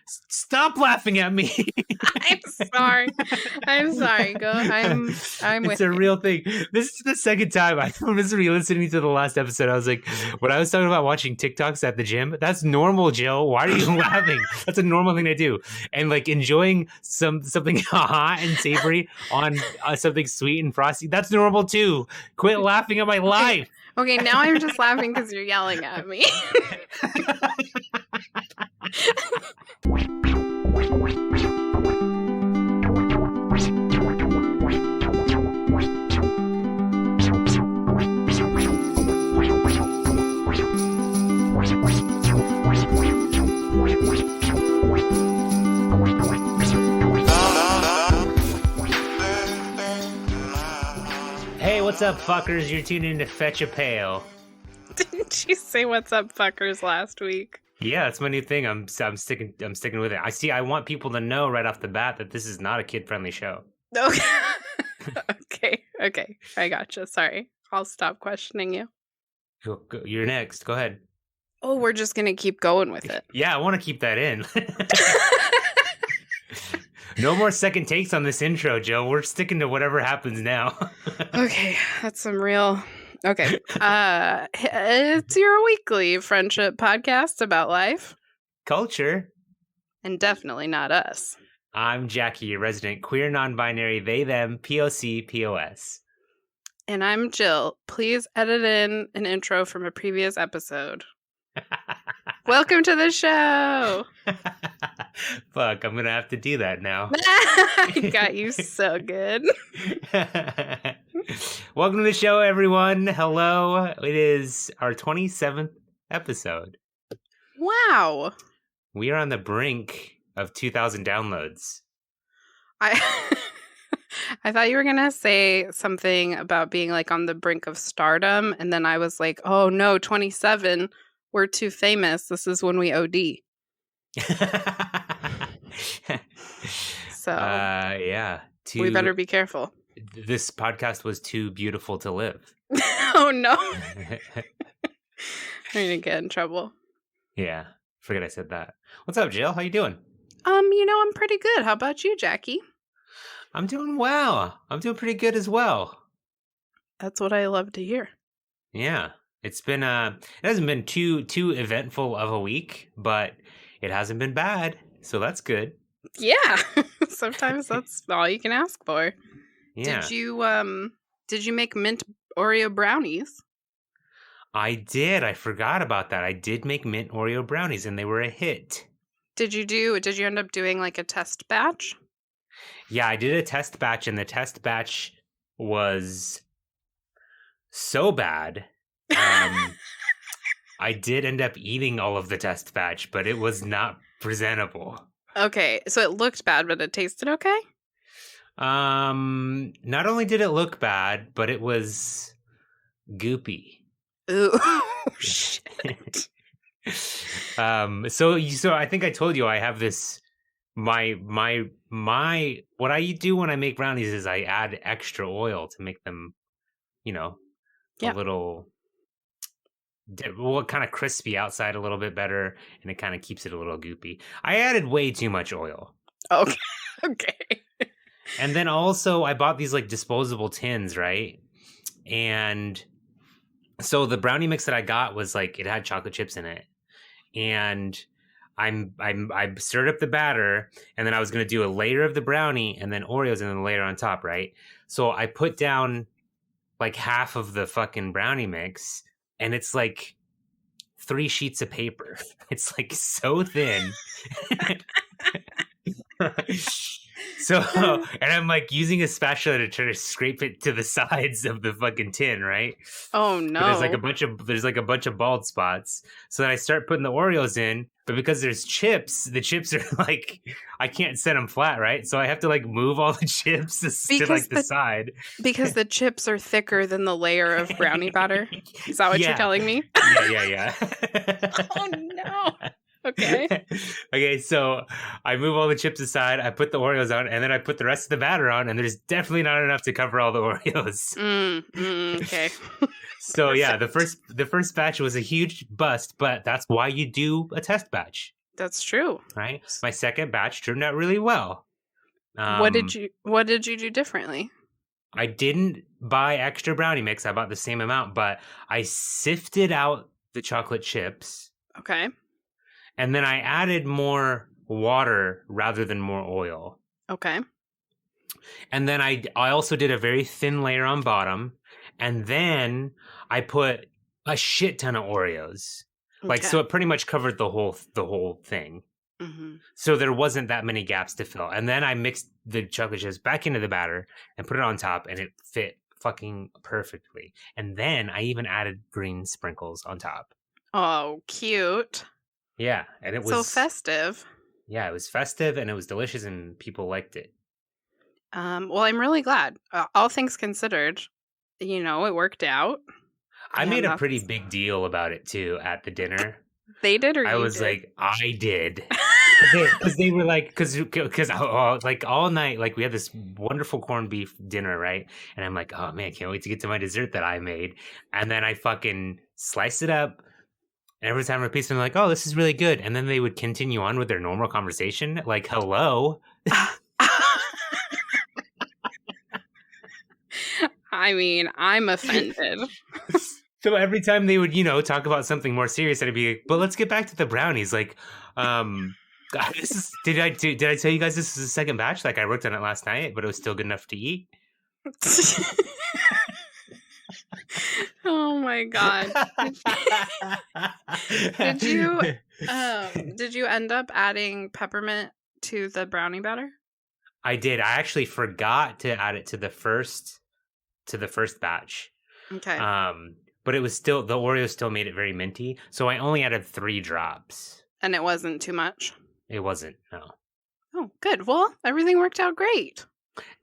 Stop laughing at me. I'm sorry. Go. I'm with It's a real thing. This is the second time I was re-listening to the last episode. I was like, when I was talking about watching TikToks at the gym, that's normal, Jill. Why are you laughing? That's a normal thing to do. And like enjoying something hot and savory on something sweet and frosty, that's normal too. Quit laughing at my life. Okay, now I'm just laughing because you're yelling at me. Hey, what's up, fuckers? You're tuned in to Fetch a Pail. Didn't you say "What's up, fuckers" last week? Yeah, that's my new thing. I'm sticking with it. I want people to know right off the bat that this is not a kid-friendly show. Okay. Okay. I gotcha. Sorry. I'll stop questioning you. You're next. Go ahead. Oh, we're just going to keep going with it. Yeah, I want to keep that in. No more second takes on this intro, Joe. We're sticking to whatever happens now. Okay, that's some real... Okay. It's your weekly friendship podcast about life. Culture. And definitely not us. I'm Jackie, your resident queer non-binary they, them, POC, POS. And I'm Jill. Please edit in an intro from a previous episode. Welcome to the show. Fuck, I'm gonna have to do that now. I got you so good. Welcome to the show, everyone. Hello. It is our 27th episode. Wow. We are on the brink of 2,000 downloads. I thought you were gonna say something about being like on the brink of stardom, and then I was like, oh no, 27. We're too famous. This is when we OD. So yeah. We better be careful. This podcast was too beautiful to live. Oh no. I'm gonna get in trouble. Yeah. Forget I said that. What's up, Jill? How you doing? I'm pretty good. How about you, Jackie? I'm doing well. I'm doing pretty good as well. That's what I love to hear. Yeah. It's been it hasn't been too eventful of a week, but it hasn't been bad, so that's good. Yeah. Sometimes that's all you can ask for. Yeah. Did you make mint Oreo brownies? I did. I forgot about that. I did make mint Oreo brownies and they were a hit. Did you end up doing like a test batch? Yeah, I did a test batch and the test batch was so bad. I did end up eating all of the test batch, but it was not presentable. Okay, so it looked bad, but it tasted okay? Not only did it look bad, but it was goopy. Ooh, shit. So I think I told you I have this my what I do when I make brownies is I add extra oil to make them, a little kind of crispy outside a little bit better, and it kind of keeps it a little goopy. I added way too much oil. Okay. Okay. And then also I bought these like disposable tins, right? And so the brownie mix that I got was like it had chocolate chips in it. And I stirred up the batter, and then I was going to do a layer of the brownie and then Oreos and then a layer on top, right? So I put down like half of the fucking brownie mix, and it's like 3 sheets of paper. It's like so thin. So, and I'm like using a spatula to try to scrape it to the sides of the fucking tin, right? Oh no! But there's like a bunch of bald spots. So then I start putting the Oreos in, but because there's chips, the chips are like I can't set them flat, right? So I have to like move all the chips to like the side because the chips are thicker than the layer of brownie batter. Is that what you're telling me? Yeah. Oh no! Okay. Okay, so I move all the chips aside, I put the Oreos on, and then I put the rest of the batter on, and there's definitely not enough to cover all the Oreos. Okay. So yeah, the first batch was a huge bust, but that's why you do a test batch. That's true. Right? My second batch turned out really well. What did you do differently? I didn't buy extra brownie mix. I bought the same amount, but I sifted out the chocolate chips. Okay. And then I added more water rather than more oil. Okay. And then I also did a very thin layer on bottom. And then I put a shit ton of Oreos. Like, so it pretty much covered the whole thing. Mm-hmm. So there wasn't that many gaps to fill. And then I mixed the chocolate chips back into the batter and put it on top, and it fit fucking perfectly. And then I even added green sprinkles on top. Oh, cute. Yeah, and it was so festive. Yeah, it was festive, and it was delicious, and people liked it. Well, I'm really glad. All things considered, it worked out. I made a pretty big deal about it too at the dinner. They did, or I you was did? like, I did. Because they were like, because like all night, like we had this wonderful corned beef dinner, right? And I'm like, oh man, can't wait to get to my dessert that I made. And then I fucking sliced it up. And every time I piece, I'm like, oh, this is really good. And then they would continue on with their normal conversation, like, hello. I mean, I'm offended. So every time they would, talk about something more serious, I'd be like, but let's get back to the brownies. Like, did I tell you guys this is the second batch? Like, I worked on it last night, but it was still good enough to eat. Oh my god! Did you end up adding peppermint to the brownie batter? I did. I actually forgot to add it to the first batch. Okay. But it was still, the Oreo still made it very minty, so I only added 3 drops. And it wasn't too much? It wasn't, no. Oh, good. Well, everything worked out great.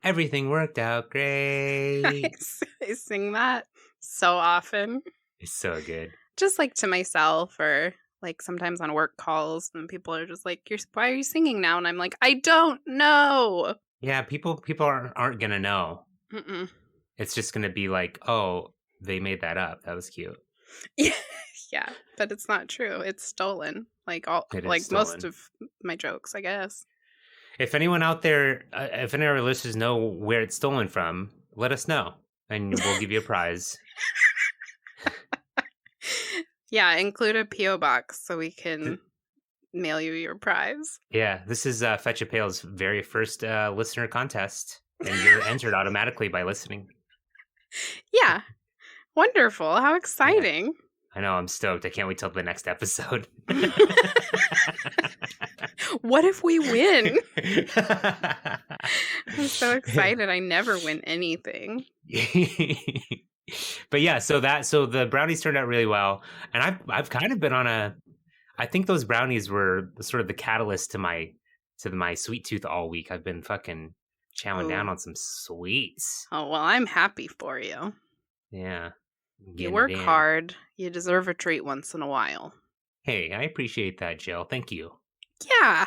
Everything worked out great. I sing that so often. It's so good. Just like to myself, or like sometimes on work calls, and people are just like, why are you singing now? And I'm like, I don't know. Yeah, people aren't going to know. Mm-mm. It's just going to be like, oh, they made that up. That was cute. Yeah, but it's not true. It's stolen. Like most of my jokes, I guess. If anyone out there, if any of our listeners know where it's stolen from, let us know, and we'll give you a prize. Yeah, include a P.O. box so we can mail you your prize. Yeah, this is Fetch a Pail's very first listener contest, and you're entered automatically by listening. Yeah. Wonderful. How exciting. Yeah. I know, I'm stoked. I can't wait till the next episode. What if we win? I'm so excited. I never win anything. But yeah, so the brownies turned out really well. And I've kind of been on I think those brownies were sort of the catalyst to my sweet tooth all week. I've been fucking chowing down on some sweets. Oh, well, I'm happy for you. Yeah. You work hard. You deserve a treat once in a while. Hey, I appreciate that, Jill. Thank you. Yeah.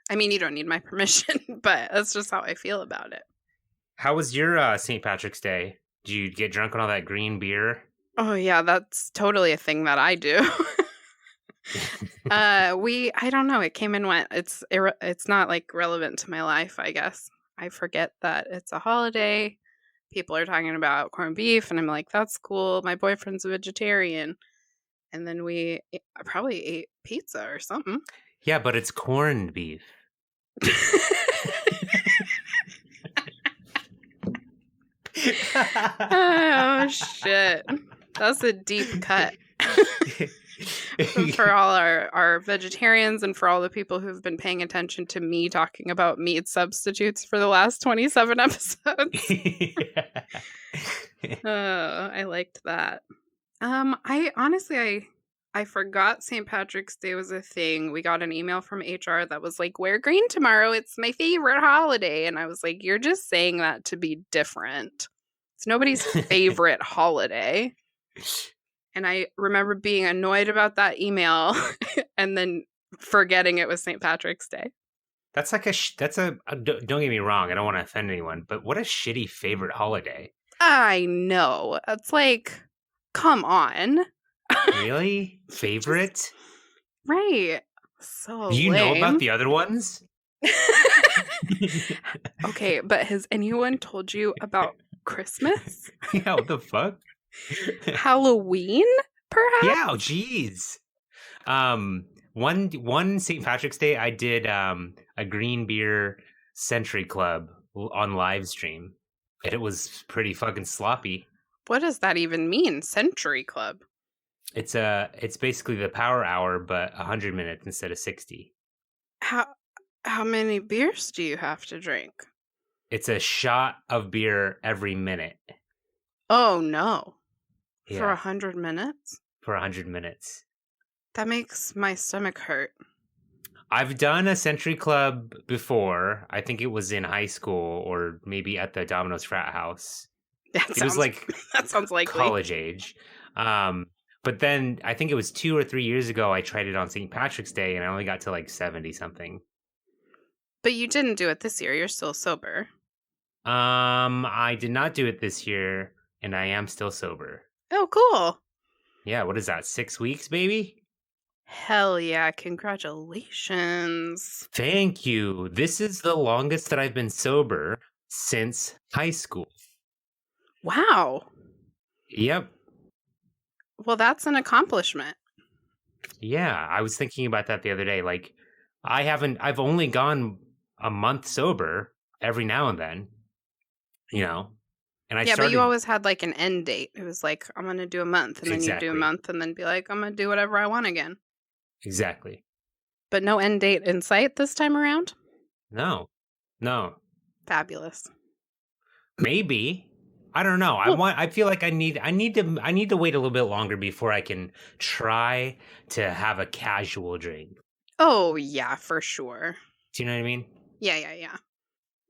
I mean, you don't need my permission, but that's just how I feel about it. How was your St. Patrick's Day? Did you get drunk on all that green beer? Oh, yeah, that's totally a thing that I do. I don't know. It came and went. It's not like relevant to my life, I guess. I forget that it's a holiday. People are talking about corned beef, and I'm like, that's cool. My boyfriend's a vegetarian. And then we probably ate pizza or something. Yeah, but it's corned beef. Oh, shit. That's a deep cut. For all our vegetarians and for all the people who've been paying attention to me talking about meat substitutes for the last 27 episodes. I liked that. I honestly forgot St. Patrick's Day was a thing. We got an email from HR that was like, wear green tomorrow. It's my favorite holiday. And I was like, you're just saying that to be different. It's nobody's favorite holiday. And I remember being annoyed about that email and then forgetting it was St. Patrick's Day. That's like don't get me wrong, I don't want to offend anyone, but what a shitty favorite holiday. I know. It's like, come on. Really? Favorite? Right. So Do you know about lame. the other ones? Okay, but has anyone told you about Christmas? Yeah, what the fuck? Halloween, perhaps? Yeah, oh jeez. One St. Patrick's Day, I did a green beer century club on live stream. And it was pretty fucking sloppy. What does that even mean? Century Club. It's basically the power hour, but 100 minutes instead of 60. How many beers do you have to drink? It's a shot of beer every minute. Oh no. Yeah. For 100 minutes? For 100 minutes. That makes my stomach hurt. I've done a Century Club before. I think it was in high school or maybe at the Domino's frat house. It was like that sounds likely. College age. But then I think it was 2 or 3 years ago I tried it on St. Patrick's Day and I only got to like 70 something. But you didn't do it this year. You're still sober. I did not do it this year and I am still sober. Oh, cool. Yeah, what is that? 6 weeks, baby? Hell yeah, congratulations. Thank you. This is the longest that I've been sober since high school. Wow. Yep. Well, that's an accomplishment. Yeah, I was thinking about that the other day. Like, I've only gone a month sober every now and then, you know? And but you always had like an end date. It was like, I'm going to do a month, and then you do a month, and then be like, I'm going to do whatever I want again. Exactly. But no end date in sight this time around? No. Fabulous. Maybe. I don't know. I feel like I need to wait a little bit longer before I can try to have a casual drink. Oh, yeah, for sure. Do you know what I mean? Yeah.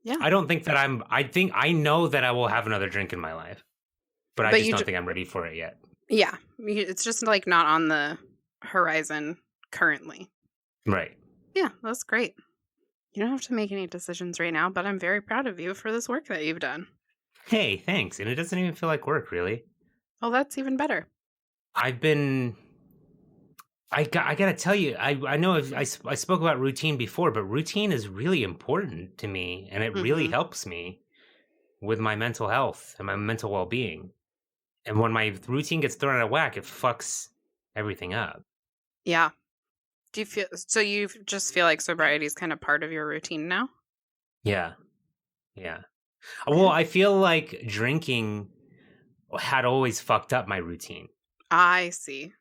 Yeah. I don't think that I know that I will have another drink in my life. But I just don't think I'm ready for it yet. Yeah. It's just like not on the horizon currently. Right. Yeah, that's great. You don't have to make any decisions right now, but I'm very proud of you for this work that you've done. Hey, thanks. And it doesn't even feel like work, really. Oh, that's even better. I gotta tell you, I know I spoke about routine before, but routine is really important to me, and it really helps me with my mental health and my mental well-being. And when my routine gets thrown out of whack, it fucks everything up. Yeah. Do you feel so? You just feel like sobriety is kind of part of your routine now? Yeah. Well, I feel like drinking had always fucked up my routine. I see.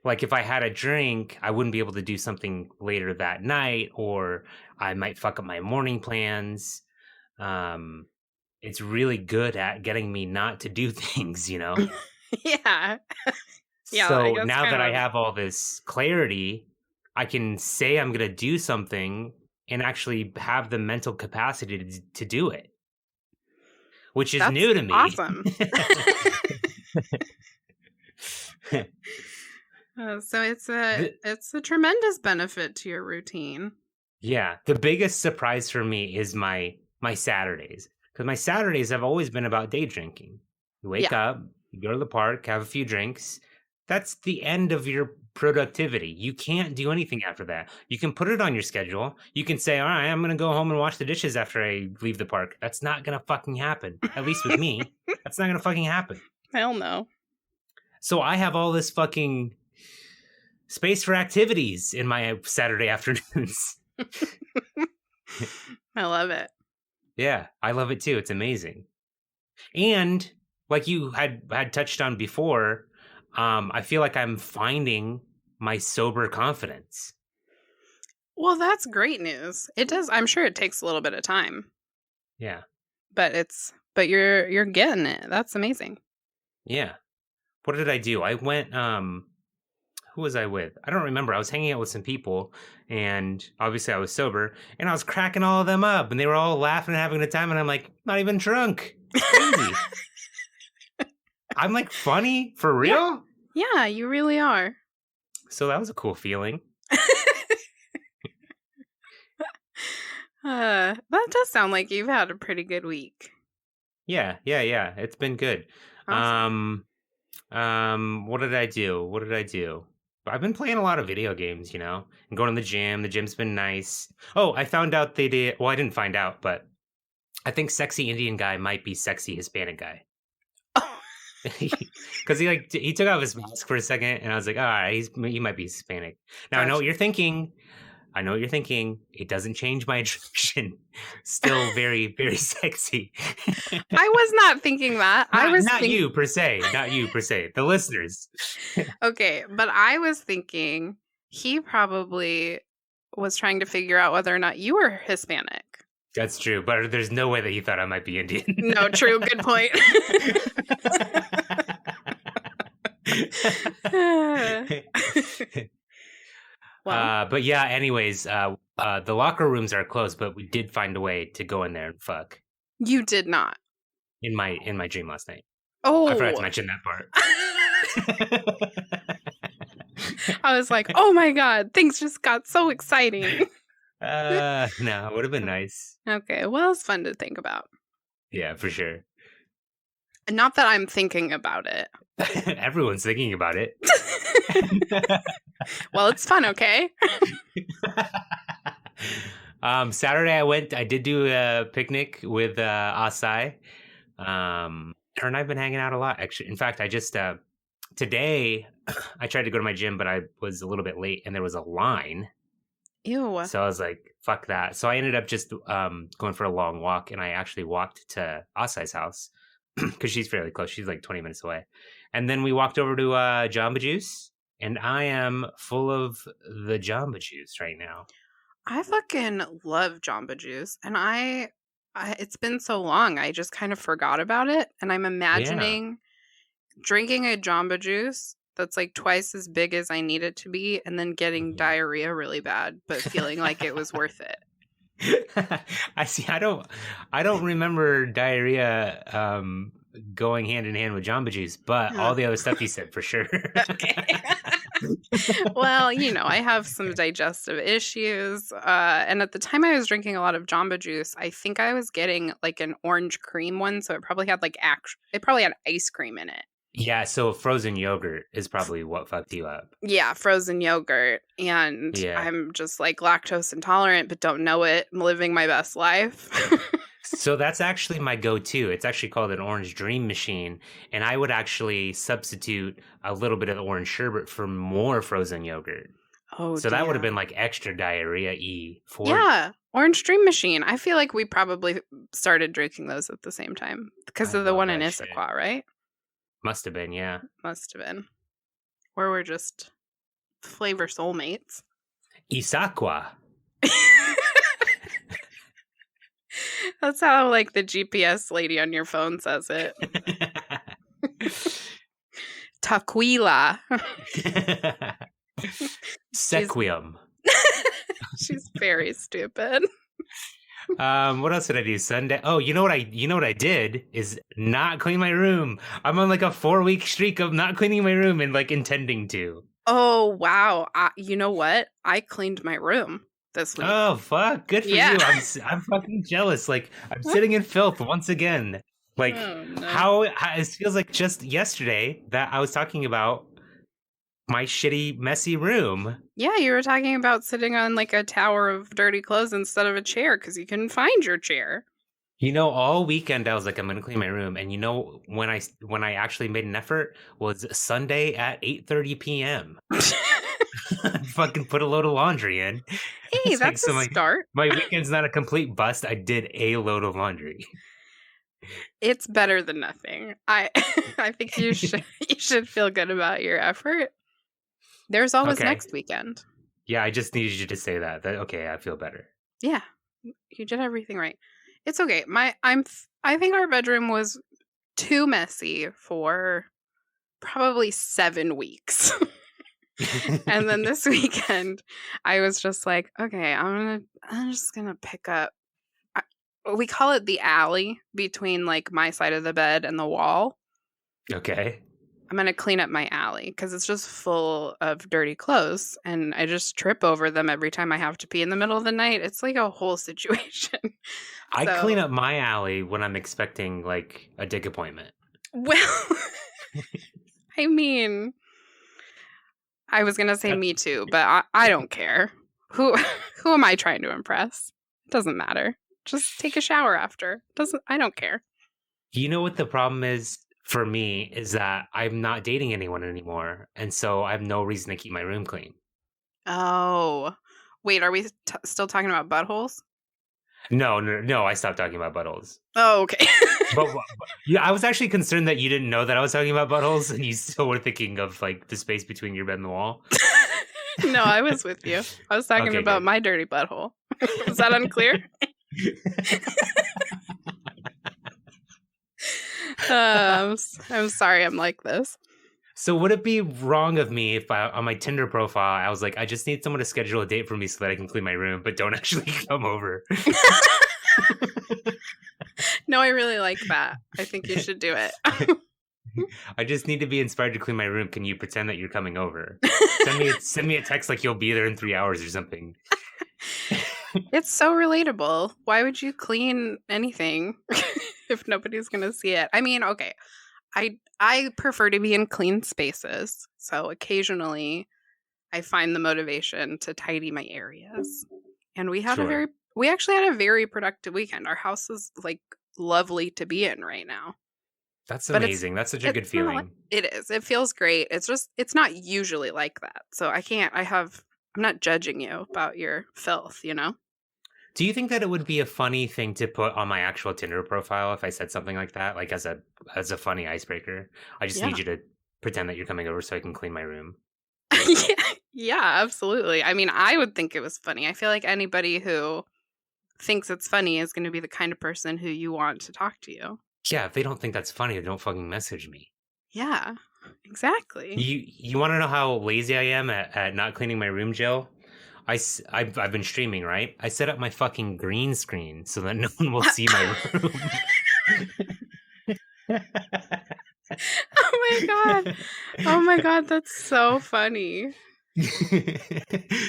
Like if I had a drink, I wouldn't be able to do something later that night, or I might fuck up my morning plans. It's really good at getting me not to do things, you know? Yeah. So now that I have all this clarity, I can say I'm going to do something and actually have the mental capacity to do it, which is new to me. Awesome. So it's a tremendous benefit to your routine. Yeah. The biggest surprise for me is my Saturdays, because my Saturdays have always been about day drinking. You wake up, you go to the park, have a few drinks. That's the end of your productivity. You can't do anything after that. You can put it on your schedule. You can say, all right, I'm going to go home and wash the dishes after I leave the park. That's not going to fucking happen. At least with me. That's not going to fucking happen. Hell no. So I have all this fucking space for activities in my Saturday afternoons. I love it. Yeah, I love it too. It's amazing. And like you had touched on before, I feel like I'm finding my sober confidence. Well, that's great news. It does. I'm sure it takes a little bit of time. Yeah. But you're getting it. That's amazing. Yeah. What did I do? I went, who was I with? I don't remember. I was hanging out with some people, and obviously I was sober, and I was cracking all of them up, and they were all laughing and having a time, and I'm like, not even drunk. It's crazy. I'm like funny for real? Yeah, you really are. So that was a cool feeling. That does sound like you've had a pretty good week. Yeah. It's been good. Awesome. What did I do? I've been playing a lot of video games, you know, and going to the gym. The gym's been nice. Oh, I found out they did. Well, I didn't find out, but I think sexy Indian guy might be sexy Hispanic guy. Because he took off his mask for a second, and I was like, all right, he might be Hispanic. Now Gotcha. I know what you're thinking. It doesn't change my attraction. Still very, very sexy. I was not thinking that. Not you per se. The listeners. Okay, but I was thinking he probably was trying to figure out whether or not you were Hispanic. That's true, but there's no way that he thought I might be Indian. No, true. Good point. But yeah, anyways, the locker rooms are closed, but we did find a way to go in there and fuck. You did not. In my dream last night. Oh, I forgot to mention that part. I was like, oh my God, things just got so exciting. No, it would have been nice. Okay, well, it's fun to think about. Yeah, for sure. Not that I'm thinking about it. Everyone's thinking about it. Well, it's fun, okay? Saturday I did do a picnic with Asai. Her and I've been hanging out a lot, actually. In fact, I just today I tried to go to my gym, but I was a little bit late and there was a line. Ew. So I was like, fuck that. So I ended up just going for a long walk, and I actually walked to Asai's house because she's fairly close. She's like 20 minutes away. And then we walked over to Jamba Juice, and I am full of the Jamba Juice right now. I fucking love Jamba Juice, and I it's been so long, I just kind of forgot about it, and I'm imagining drinking a Jamba Juice that's like twice as big as I need it to be, and then getting diarrhea really bad, but feeling like it was worth it. I see. I don't remember diarrhea going hand in hand with Jamba Juice, but all the other stuff you said for sure. Okay. Well, you know, I have some digestive issues, and at the time I was drinking a lot of Jamba Juice, I think I was getting like an orange cream one, so it probably had it probably had ice cream in it. Yeah, so frozen yogurt is probably what fucked you up. Yeah, frozen yogurt. And I'm just like lactose intolerant, but don't know it. I'm living my best life. So that's actually my go-to. It's actually called an orange dream machine. And I would actually substitute a little bit of orange sherbet for more frozen yogurt. Oh, so that would have been like extra diarrhea-y for you. Orange dream machine. I feel like we probably started drinking those at the same time because of the one in Issaquah, right? Must have been, yeah. Must have been. Or we're just flavor soulmates. Issaquah. That's how like the GPS lady on your phone says it. Taquila. Sequium. She's very stupid. What else did I do Sunday? Oh, you know what I did is not clean my room. I'm on like a 4-week streak of not cleaning my room and like intending to. Oh, wow. You know what? I cleaned my room this week. Oh, fuck. Good for you. I'm fucking jealous. Like, I'm sitting in filth once again. Like, how it feels like just yesterday that I was talking about my shitty, messy room. Yeah, you were talking about sitting on like a tower of dirty clothes instead of a chair because you couldn't find your chair. You know, all weekend I was like, I'm gonna clean my room, and you know, when I actually made an effort was Sunday at 8:30 p.m. Fucking put a load of laundry in. Hey, that's a start. My weekend's not a complete bust. I did a load of laundry. It's better than nothing. I think you should feel good about your effort. There's always next weekend. Yeah, I just needed you to say that. Okay, I feel better. Yeah, you did everything right. It's okay. I think our bedroom was too messy for probably 7 weeks. And then this weekend, I was just like, okay, I'm just gonna pick up. We call it the alley between like my side of the bed and the wall. Okay. I'm going to clean up my alley because it's just full of dirty clothes and I just trip over them every time I have to pee in the middle of the night. It's like a whole situation. I clean up my alley when I'm expecting like a dick appointment. Well, I mean, I was gonna say me too, but I don't care. Who am I trying to impress? It doesn't matter. Just take a shower after. I don't care. You know what the problem is for me is that I'm not dating anyone anymore, and so I have no reason to keep my room clean. Oh, wait, are we still talking about buttholes? No, I stopped talking about buttholes. Oh, okay. but yeah, I was actually concerned that you didn't know that I was talking about buttholes, and you still were thinking of like the space between your bed and the wall. No, I was with you. I was talking about my dirty butthole. Was that unclear? I'm sorry I'm like this. So would it be wrong of me if on my Tinder profile I was like, I just need someone to schedule a date for me so that I can clean my room, but don't actually come over? No, I really like that. I think you should do it. I just need to be inspired to clean my room. Can you pretend that you're coming over? Send me a text like you'll be there in 3 hours or something. It's so relatable. Why would you clean anything if nobody's going to see it? I mean, okay. I prefer to be in clean spaces. So occasionally I find the motivation to tidy my areas. And we actually had a very productive weekend. Our house is like lovely to be in right now. That's amazing. That's such a good feeling. It is. It feels great. It's not usually like that. So I'm not judging you about your filth, you know? Do you think that it would be a funny thing to put on my actual Tinder profile if I said something like that, like as a funny icebreaker? I just need you to pretend that you're coming over so I can clean my room. Yeah, absolutely. I mean, I would think it was funny. I feel like anybody who thinks it's funny is going to be the kind of person who you want to talk to you. Yeah, if they don't think that's funny, don't fucking message me. Yeah, exactly. You want to know how lazy I am at not cleaning my room, Jill? I've been streaming, right? I set up my fucking green screen so that no one will see my room. Oh my god, that's so funny.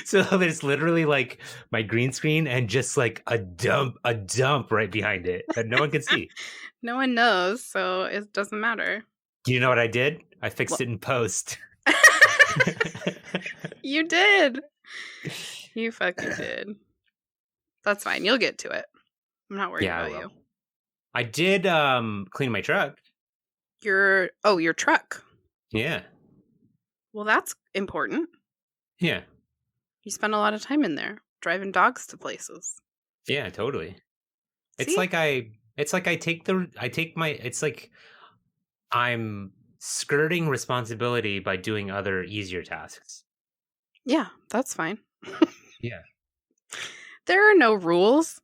So there's literally like my green screen and just like a dump right behind it that no one can see. No one knows, so it doesn't matter. Do you know what I did? I fixed it in post. You did. You fucking did. That's fine. You'll get to it. I'm not worried about you. I did clean my truck. Your truck. Yeah. Well, that's important. Yeah. You spend a lot of time in there driving dogs to places. Yeah, totally. See? It's like I'm skirting responsibility by doing other easier tasks. Yeah, that's fine. Yeah. There are no rules.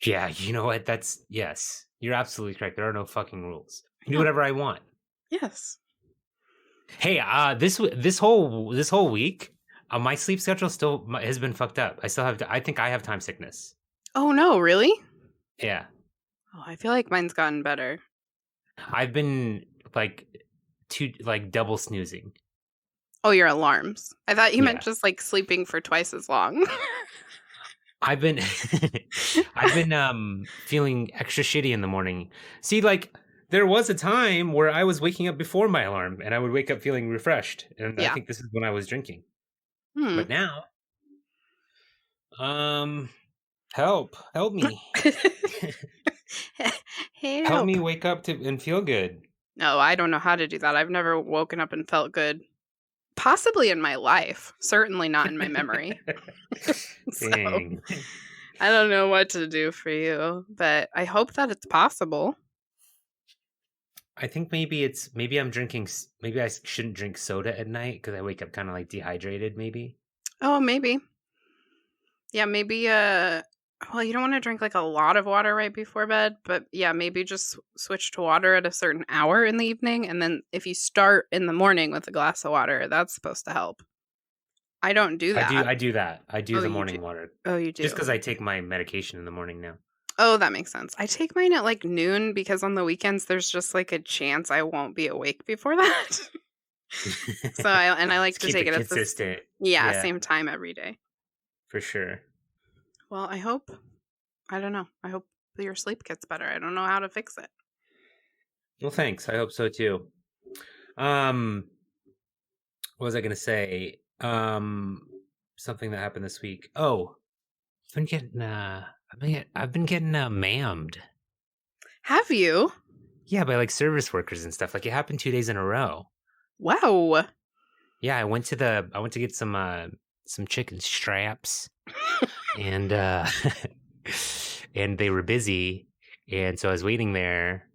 Yeah, you know what? Yes. You're absolutely correct. There are no fucking rules. I can do whatever I want. Yes. Hey, this whole week, my sleep schedule still has been fucked up. I think I have time sickness. Oh no, really? Yeah. Oh, I feel like mine's gotten better. I've been double snoozing. Oh, your alarms. I thought you meant just like sleeping for twice as long. I've been feeling extra shitty in the morning. See, like there was a time where I was waking up before my alarm and I would wake up feeling refreshed. And I think this is when I was drinking. But now, help me. Help me wake up and feel good. No, I don't know how to do that. I've never woken up and felt good. Possibly in my life. Certainly not in my memory. So, I don't know what to do for you, but I hope that it's possible. I think maybe I'm drinking. Maybe I shouldn't drink soda at night because I wake up kind of like dehydrated. Maybe. Oh, maybe. Yeah, maybe. Well, you don't want to drink like a lot of water right before bed, but yeah, maybe just switch to water at a certain hour in the evening, and then if you start in the morning with a glass of water, that's supposed to help. I don't do that. I do that. I do the morning water. Oh, you do? Just because I take my medication in the morning now. Oh, that makes sense. I take mine at like noon because on the weekends there's just like a chance I won't be awake before that. So I like to take it consistent. Same time every day. For sure. Well, I hope your sleep gets better. I don't know how to fix it. Well, thanks. I hope so too. What was I gonna say? Something that happened this week. Oh, I've been getting mammed. Have you? Yeah, by like service workers and stuff. Like it happened 2 days in a row. Wow. Yeah, I went to get some chicken straps, and and they were busy, and so I was waiting there,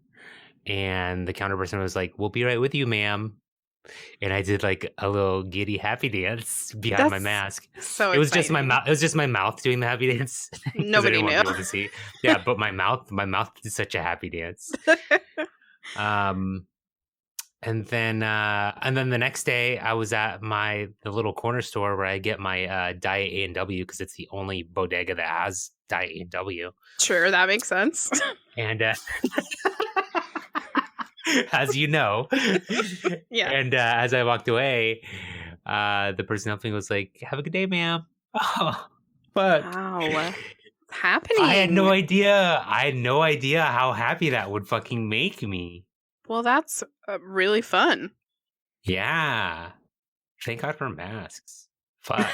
and the counter person was like, "We'll be right with you, ma'am." And I did like a little giddy happy dance behind my That's mask. so It was just my exciting. mouth. It was just my mouth doing the happy dance. 'Cause I Nobody didn't want knew. people to see. Yeah, but my mouth did such a happy dance. Um, and then the next day I was at the little corner store where I get my Diet A&W because it's the only bodega that has Diet A&W. Sure, that makes sense. And as you know, Yeah. And as I walked away, the person helping was like, "Have a good day, ma'am." Oh, fuck! Wow. What's happening? I had no idea. I had no idea how happy that would fucking make me. Well, that's really fun. Yeah. Thank God for masks. Fuck.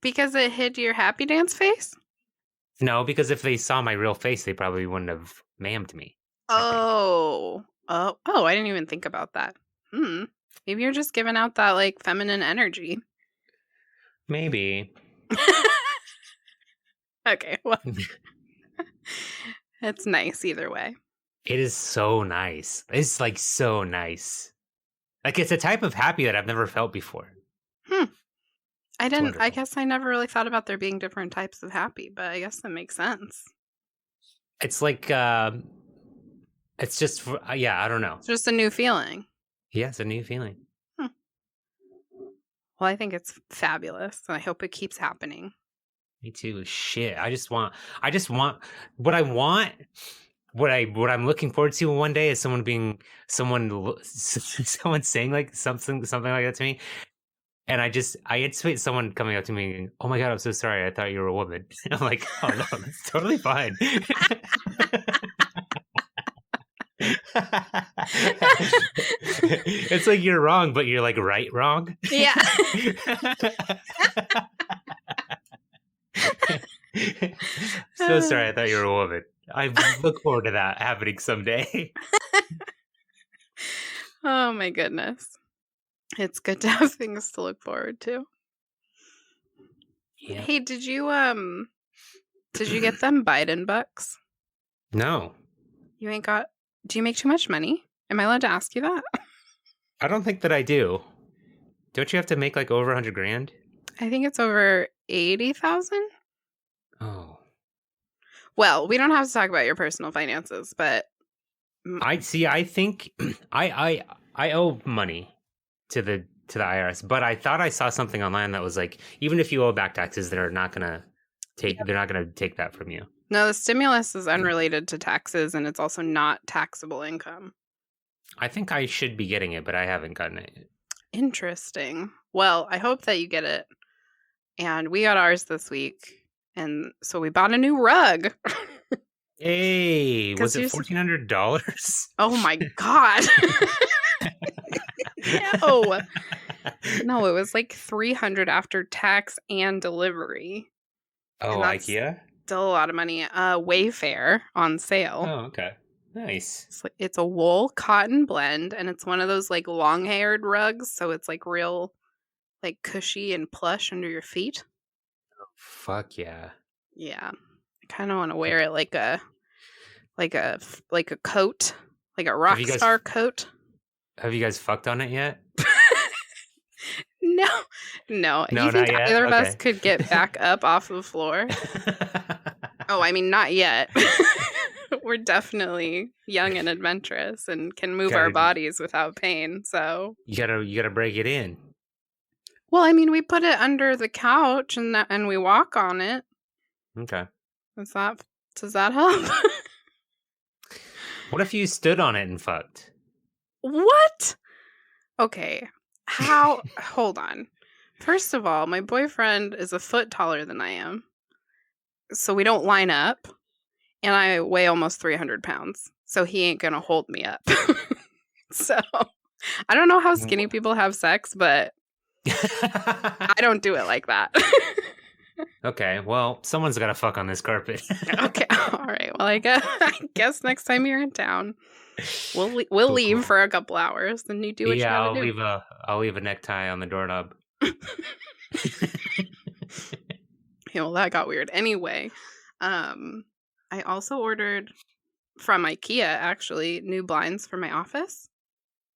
Because it hid your happy dance face? No, because if they saw my real face, they probably wouldn't have mammed me. Oh, I didn't even think about that. Maybe you're just giving out that like feminine energy. Maybe. Okay, well, it's nice either way. It is so nice. It's like so nice. Like it's a type of happy that I've never felt before. I wonderful. guess I never really thought about there being different types of happy, but I guess that makes sense. It's like, it's just, yeah, I don't know. It's just a new feeling. Yeah, it's a new feeling. Well, I think it's fabulous, and I hope it keeps happening. Me too. Shit. I just want what I want. What I'm looking forward to one day is someone saying like something like that to me. And I anticipate someone coming up to me and, "Oh my God, I'm so sorry. I thought you were a woman." I'm like, "Oh no, that's totally fine." It's like you're wrong, but you're like wrong. Yeah. So sorry, I thought you were a woman. I look forward to that happening someday. Oh my goodness. It's good to have things to look forward to. Yeah. Hey, did you get them Biden bucks? No. You ain't got. Do you make too much money? Am I allowed to ask you that? I don't think that I do. Don't you have to make like over 100 grand? I think it's over 80,000. Oh. Well, we don't have to talk about your personal finances, but I think I owe money to the IRS, but I thought I saw something online that was like, even if you owe back taxes, they're not gonna take that from you. No, the stimulus is unrelated to taxes, and it's also not taxable income. I think I should be getting it, but I haven't gotten it. Interesting. Well, I hope that you get it. And we got ours this week, and so we bought a new rug. Hey, was it $1,400? Oh my God. No, it was like $300 after tax and delivery. Oh, IKEA? Still a lot of money. Wayfair on sale. Oh, okay. Nice. It's a wool cotton blend, and it's one of those like long-haired rugs, so it's like real like cushy and plush under your feet. Oh, fuck yeah. Yeah. I kind of want to wear it like a coat, like a rock star coat. Have you guys fucked on it yet? No. No, You think not yet? either of us could get back up off the floor? Oh, I mean, not yet. We're definitely young and adventurous and can move our bodies without pain. So you gotta break it in. Well, I mean, we put it under the couch and we walk on it. Okay. Does that help? What if you stood on it and fucked? What? Okay. How? Hold on. First of all, my boyfriend is a foot taller than I am. So we don't line up. And I weigh almost 300 pounds. So he ain't going to hold me up. So I don't know how skinny people have sex, but I don't do it like that. Okay, well, someone's got to fuck on this carpet. Okay, all right. Well, I guess next time you're in town, we'll Cool, leave cool. for a couple hours, and you do what you Yeah, gotta do. I'll leave a necktie on the doorknob. Yeah, well, that got weird. Anyway, I also ordered from IKEA actually new blinds for my office.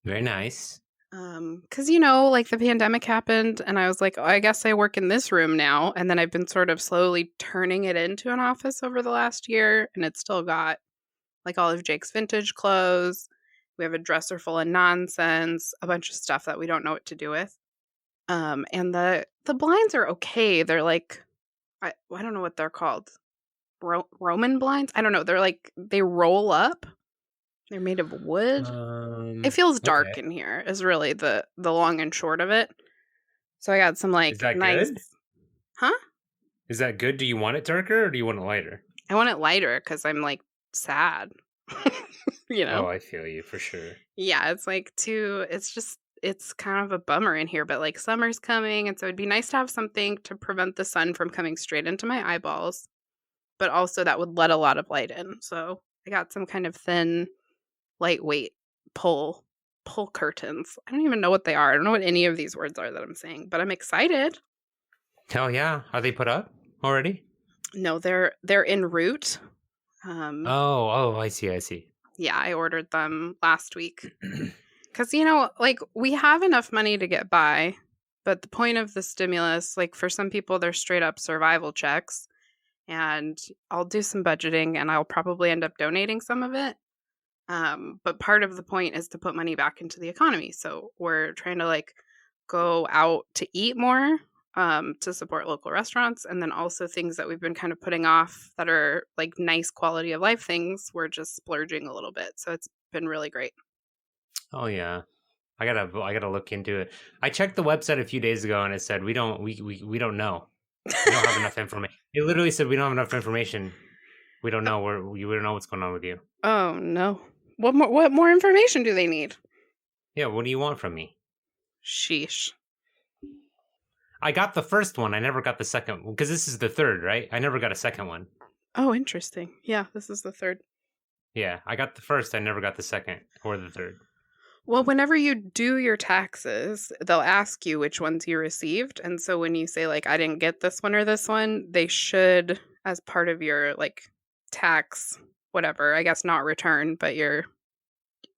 Very nice. Because like the pandemic happened, and I was like, oh, I guess I work in this room now, and then I've been sort of slowly turning it into an office over the last year, and it's still got like all of Jake's vintage clothes. We have a dresser full of nonsense, a bunch of stuff that we don't know what to do with. And the blinds are okay. They're like, I don't know what they're called. Roman blinds? I don't know. They're like, they roll up. They're made of wood. It feels dark okay. in here is really the long and short of it. So I got some like Is that nice... good? Huh? Is that good? Do you want it darker or do you want it lighter? I want it lighter because I'm like sad. Oh, I feel you for sure. Yeah, it's like it's kind of a bummer in here, but like summer's coming, and so it'd be nice to have something to prevent the sun from coming straight into my eyeballs, but also that would let a lot of light in. So I got some kind of thin, lightweight pull curtains. I don't even know what they are. I don't know what any of these words are that I'm saying, but I'm excited. Hell yeah. Are they put up already? No, they're en route. Oh, I see. Yeah, I ordered them last week. Because, like, we have enough money to get by, but the point of the stimulus, like, for some people, they're straight up survival checks. And I'll do some budgeting, and I'll probably end up donating some of it. But part of the point is to put money back into the economy. So we're trying to, like, go out to eat more to support local restaurants. And then also things that we've been kind of putting off that are, like, nice quality of life things. We're just splurging a little bit. So it's been really great. Oh yeah. I gotta look into it. I checked the website a few days ago and it said we don't know. We don't have enough information. It literally said we don't have enough information. We don't know we don't know what's going on with you. Oh no. What more information do they need? Yeah, what do you want from me? Sheesh. I got the first one. I never got the second one because this is the third, right? I never got a second one. Oh, interesting. Yeah, this is the third. Yeah, I got the first. I never got the second or the third. Well, whenever you do your taxes, they'll ask you which ones you received. And so when you say, like, I didn't get this one or this one, they should, as part of your, like, tax, whatever, I guess not return, but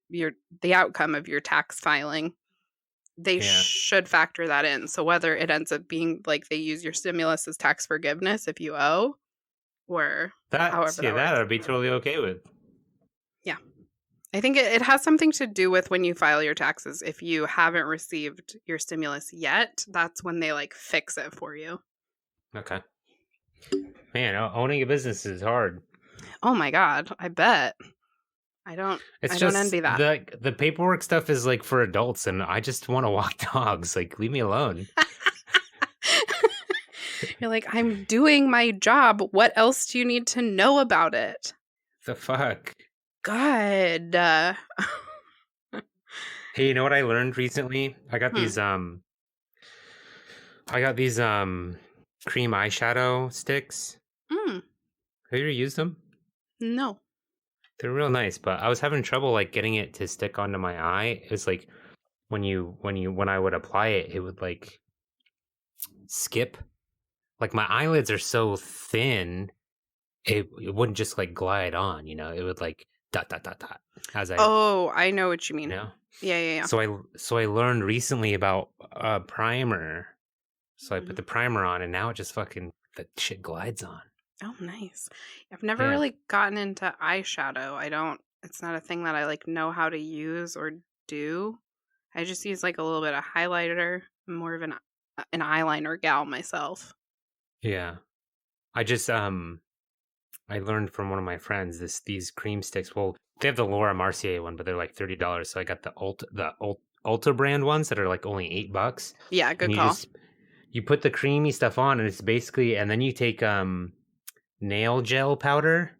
the outcome of your tax filing, they should factor that in. So whether it ends up being, like, they use your stimulus as tax forgiveness if you owe, or however that I'd be totally okay with. Yeah. I think it has something to do with when you file your taxes. If you haven't received your stimulus yet, that's when they, like, fix it for you. Okay. Man, owning a business is hard. Oh my God, I bet. I don't envy that. The paperwork stuff is like for adults, and I just want to walk dogs. Like, leave me alone. You're like, I'm doing my job. What else do you need to know about it? The fuck? God. Hey, you know what I learned recently? I got these cream eyeshadow sticks. Have you ever used them? No. They're real nice, but I was having trouble like getting it to stick onto my eye. It was like when I would apply it, it would like skip. Like my eyelids are so thin, it wouldn't just like glide on, it would like dot dot dot dot as I I know what you mean. Yeah. So I learned recently about primer. So I put the primer on and now it just fucking the shit glides on. Oh, nice. I've never really gotten into eyeshadow. It's not a thing that I like know how to use or do. I just use like a little bit of highlighter. I'm more of an eyeliner gal myself. Yeah. I just I learned from one of my friends these cream sticks. Well, they have the Laura Mercier one, but they're like $30. So I got the Ulta brand ones that are like only $8. Yeah, good call. You put the creamy stuff on, and it's basically, and then you take nail gel powder,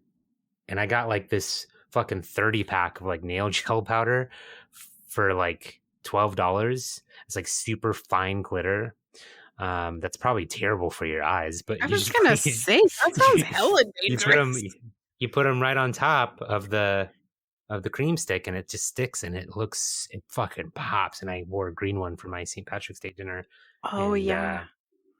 and I got like this fucking 30 pack of like nail gel powder for like $12. It's like super fine glitter. That's probably terrible for your eyes, but I you was just gonna say that sounds hella dangerous. you put them right on top of the cream stick, and it just sticks, and it fucking pops. And I wore a green one for my St. Patrick's Day dinner. Oh, and, yeah.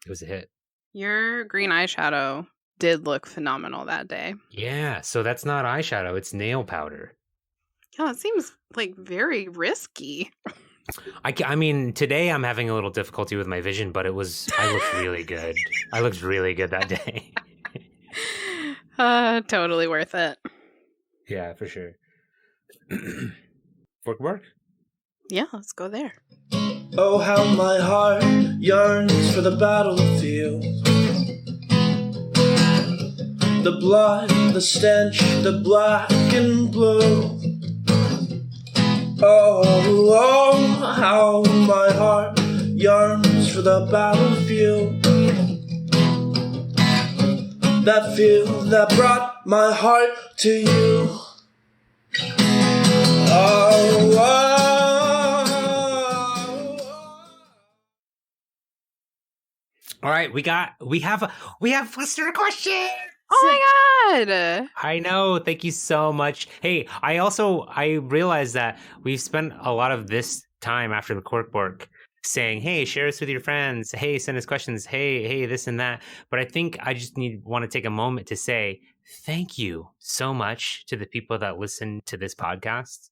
It was a hit. Your green eyeshadow did look phenomenal that day. Yeah, so that's not eyeshadow, it's nail powder. Yeah, it seems like very risky. I mean, today I'm having a little difficulty with my vision, but I looked really good. I looked really good that day. Totally worth it. Yeah, for sure. Work? Yeah, let's go there. Oh, how my heart yearns for the battlefield. The blood, the stench, the black and blue. Oh, how my heart yearns for the battlefield. That field that brought my heart to you. All right, we have listener questions. Oh my god! I know. Thank you so much. Hey, I realized that we've spent a lot of this time after the corkboard saying, "Hey, share us with your friends. Hey, send us questions. Hey, this and that." But I think I just want to take a moment to say thank you so much to the people that listen to this podcast.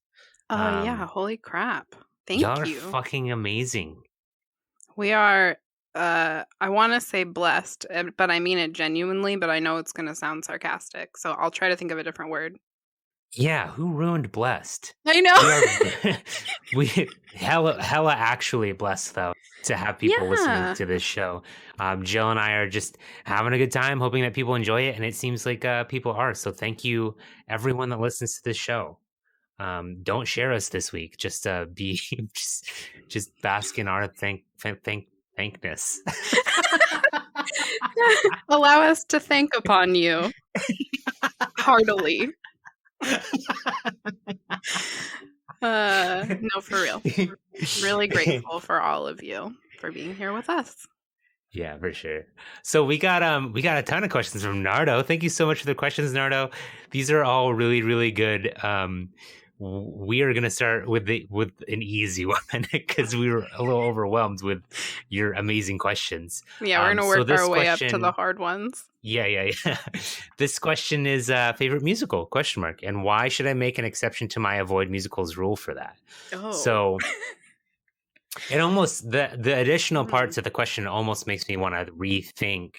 Yeah, holy crap! Thank y'all you. Are fucking amazing. We are. I want to say blessed, but I mean it genuinely, but I know it's going to sound sarcastic, so I'll try to think of a different word. Yeah, who ruined blessed? I know. We hella actually blessed, though, to have people listening to this show. Jill and I are just having a good time, hoping that people enjoy it, and it seems like people are. So thank you, everyone that listens to this show. Don't share us this week. Just just bask in our thankness. Allow us to thank upon you heartily. No, for real. Really grateful for all of you for being here with us. Yeah, for sure. So we got a ton of questions from Nardo. Thank you so much for the questions, Nardo. These are all really, really good. We are going to start with an easy one because we were a little overwhelmed with your amazing questions. Yeah, we're going to work our way up to the hard ones. Yeah. This question is favorite musical ? And why should I make an exception to my avoid musicals rule for that? Oh. So it almost the additional parts of the question almost makes me want to rethink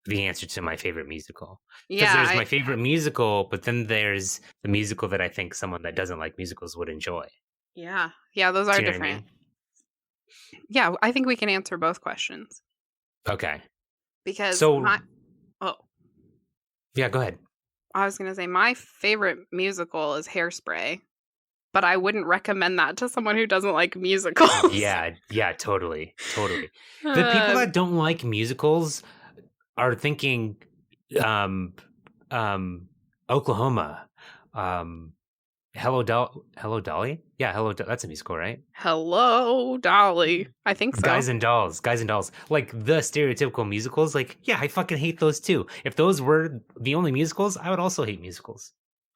the answer to my favorite musical. Because there's my favorite musical, but then there's the musical that I think someone that doesn't like musicals would enjoy. Yeah, those are different. I mean? Yeah, I think we can answer both questions. Okay. Because yeah, go ahead. I was going to say my favorite musical is Hairspray, but I wouldn't recommend that to someone who doesn't like musicals. Yeah, totally. The people that don't like musicals are thinking Oklahoma. Hello Dolly? Yeah, that's a musical, right? Hello Dolly. I think so. Guys and Dolls. Like the stereotypical musicals. Like, yeah, I fucking hate those too. If those were the only musicals, I would also hate musicals.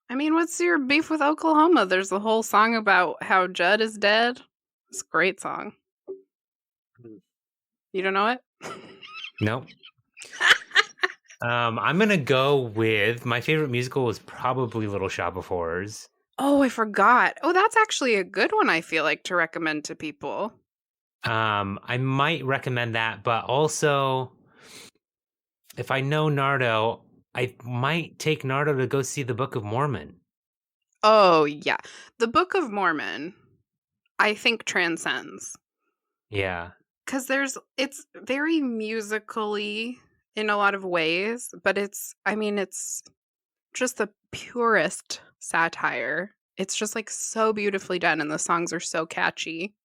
I mean, what's your beef with Oklahoma? There's a whole song about how Judd is dead. It's a great song. You don't know it? Nope. I'm gonna go with my favorite musical was probably Little Shop of Horrors. Oh, I forgot. Oh, that's actually a good one, I feel like, to recommend to people. I might recommend that, but also if I know Nardo, I might take Nardo to go see the Book of Mormon. Oh, yeah. The Book of Mormon, I think, transcends. Yeah. Because it's very musically in a lot of ways, but it's just the purest satire. It's just like so beautifully done, and the songs are so catchy.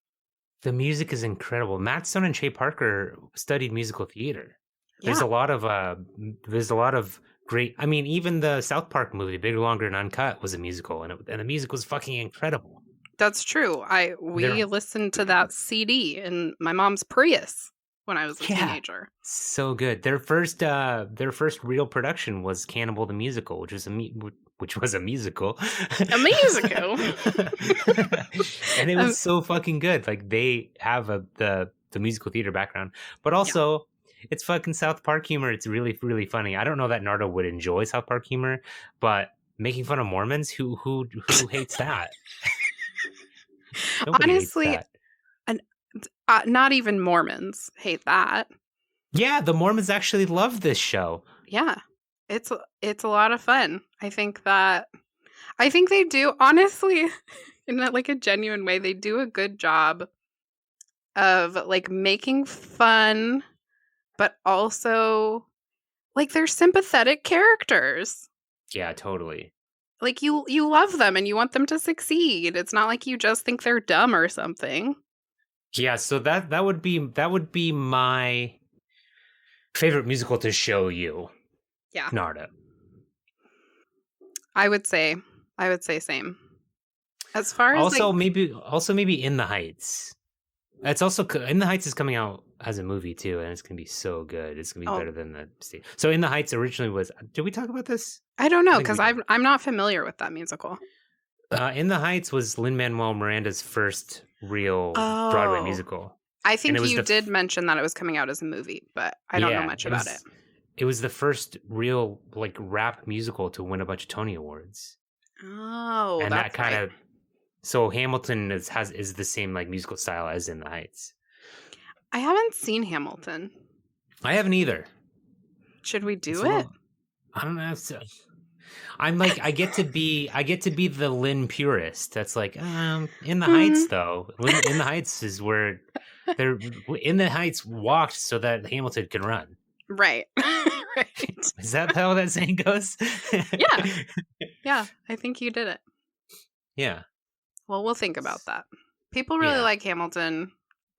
The music is incredible. Matt Stone and Trey Parker studied musical theater. There's a lot of great. I mean, even the South Park movie, Bigger, Longer, and Uncut, was a musical, and the music was fucking incredible. That's true. We listened to that CD in my mom's Prius when I was a teenager. So good. Their first real production was Cannibal the Musical, which was a musical. A musical. And it was so fucking good. Like, they have the musical theater background, but also it's fucking South Park humor. It's really, really funny. I don't know that Nardo would enjoy South Park humor, but making fun of Mormons, who hates that? Honestly, hates that. And not even Mormons hate that. Yeah, the Mormons actually love this show. Yeah, it's a lot of fun. I think they do, honestly, in a genuine way, they do a good job of like making fun, but also like they're sympathetic characters. Yeah, totally. Like you love them and you want them to succeed. It's not like you just think they're dumb or something. Yeah, so that would be my favorite musical to show you. Yeah. Narda. I would say same. As far as maybe In the Heights. It's also In the Heights is coming out as a movie too, and it's gonna be so good. It's gonna be better than the state. So In the Heights originally was. Did we talk about this? I don't know because I'm not familiar with that musical. In the Heights was Lin-Manuel Miranda's first real Broadway musical. I think you did mention that it was coming out as a movie, but I don't know much about it. It was the first real like rap musical to win a bunch of Tony Awards. Oh, and that's that kind of. So Hamilton is the same like musical style as In the Heights. I haven't seen Hamilton. I haven't either. Should we do it? I don't know. I'm like I get to be the Lynn purist. That's like In the Heights though. In the Heights is where they're In the Heights walked so that Hamilton can run. Right. Right. Is that how that saying goes? Yeah. Yeah, I think you did it. Yeah. Well, we'll think about that. People really like Hamilton.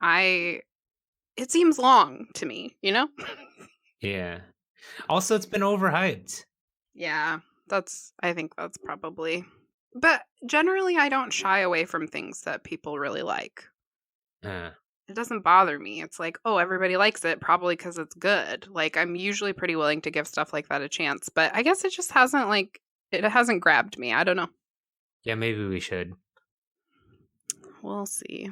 It seems long to me, you know? Yeah. Also, it's been overhyped. Yeah, I think that's probably. But generally, I don't shy away from things that people really like. It doesn't bother me. It's like, oh, everybody likes it, probably because it's good. Like, I'm usually pretty willing to give stuff like that a chance. But I guess it just hasn't, it hasn't grabbed me. I don't know. Yeah, maybe we should. We'll see.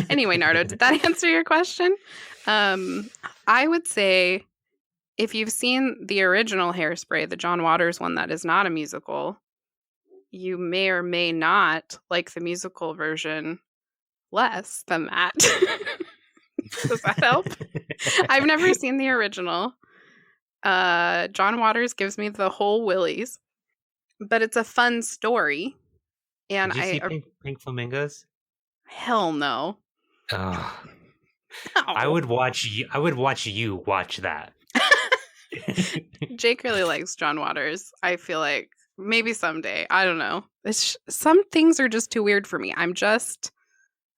Anyway, Nardo, did that answer your question? I would say if you've seen the original Hairspray, the John Waters one that is not a musical, you may or may not like the musical version less than that. Does that help? I've never seen the original. John Waters gives me the whole willies, but it's a fun story. And Did you see Pink Flamingos? Hell no. Oh. No. I would watch you watch that. Jake really likes John Waters. I feel like maybe someday. I don't know. Some things are just too weird for me. I'm just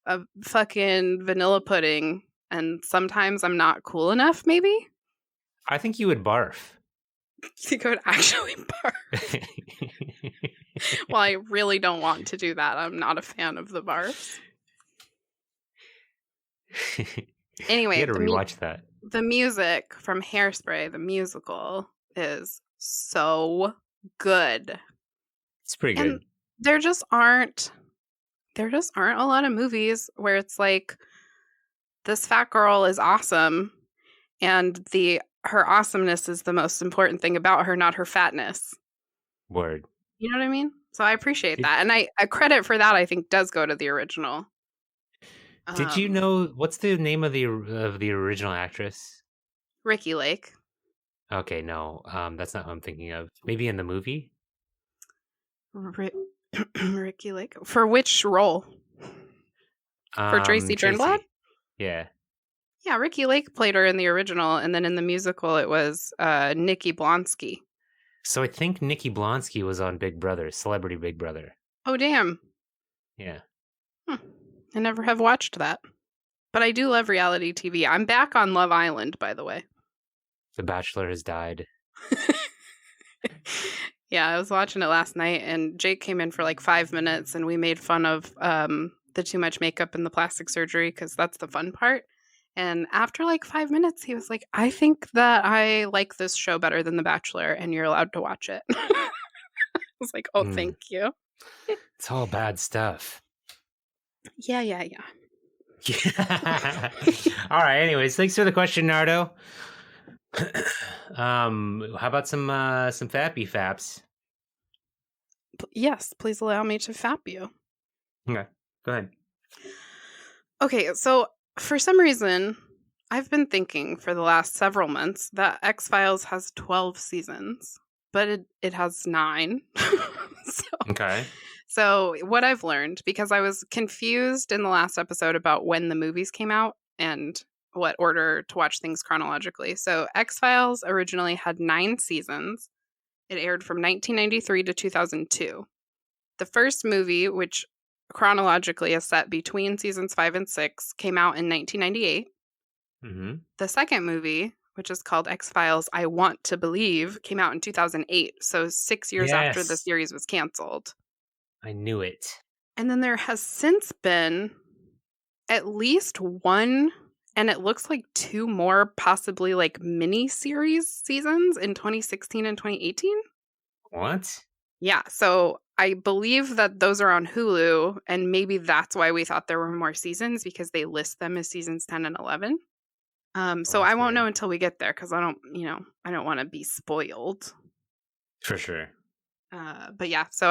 a fucking vanilla pudding, and sometimes I'm not cool enough, maybe? I think you would barf. You could actually barf. Well, I really don't want to do that. I'm not a fan of the barfs. Anyway, you gotta rewatch that. The music from Hairspray, the musical, is so good. It's pretty good. And there just aren't a lot of movies where it's like this fat girl is awesome and her awesomeness is the most important thing about her, not her fatness. Word. You know what I mean? So I appreciate that. And a credit for that, I think, does go to the original. Did you know what's the name of the original actress? Ricki Lake. Okay, no, that's not what I'm thinking of. Maybe in the movie. Ricki Lake for which role? For Tracy Turnblad? Yeah. Yeah, Ricki Lake played her in the original, and then in the musical, it was Nikki Blonsky. So I think Nikki Blonsky was on Big Brother, Celebrity Big Brother. Oh, damn. Yeah. I never have watched that. But I do love reality TV. I'm back on Love Island, by the way. The Bachelor has died. Yeah, I was watching it last night, and Jake came in for like 5 minutes, and we made fun of the too much makeup and the plastic surgery because that's the fun part. And after like 5 minutes, he was like, "I think that I like this show better than The Bachelor, and you're allowed to watch it." I was like, "Oh, thank you." It's all bad stuff. Yeah. All right. Anyways, thanks for the question, Nardo. How about some fappy faps? Yes, please allow me to fap you. Okay, go ahead. Okay, so for some reason, I've been thinking for the last several months that X-Files has 12 seasons, but it has 9. Okay. So what I've learned, because I was confused in the last episode about when the movies came out and what order to watch things chronologically. So X-Files originally had 9 seasons. It aired from 1993 to 2002. The first movie, which chronologically is set between seasons 5 and 6, came out in 1998. Mm-hmm. The second movie, which is called X-Files I Want to Believe, came out in 2008. So 6 years after the Yes. series was canceled. I knew it. And then there has since been at least one, and it looks like 2 more possibly like mini-series seasons in 2016 and 2018. What? Yeah, so I believe that those are on Hulu, and maybe that's why we thought there were more seasons, because they list them as seasons 10 and 11. So I won't know until we get there, because I don't want to be spoiled. For sure. But yeah, so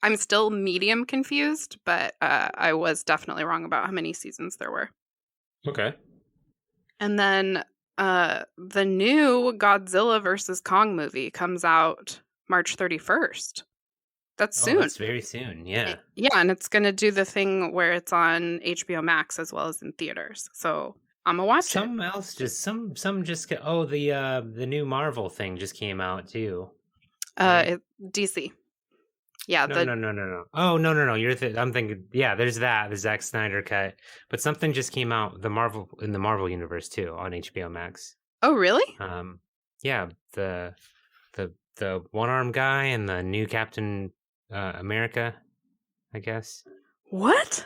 I'm still medium confused, but I was definitely wrong about how many seasons there were. Okay. And then the new Godzilla versus Kong movie comes out March 31st. That's soon. Oh, that's very soon. Yeah. Yeah, and it's going to do the thing where it's on HBO Max as well as in theaters. So I'm going to watch Some else just some just the new Marvel thing just came out too. it. DC. Yeah. No. Oh, no. I'm thinking, yeah, there's the Zack Snyder cut, but something just came out in the Marvel universe too on HBO Max. Oh, really? Yeah, the one-armed guy and the new Captain America, I guess. What?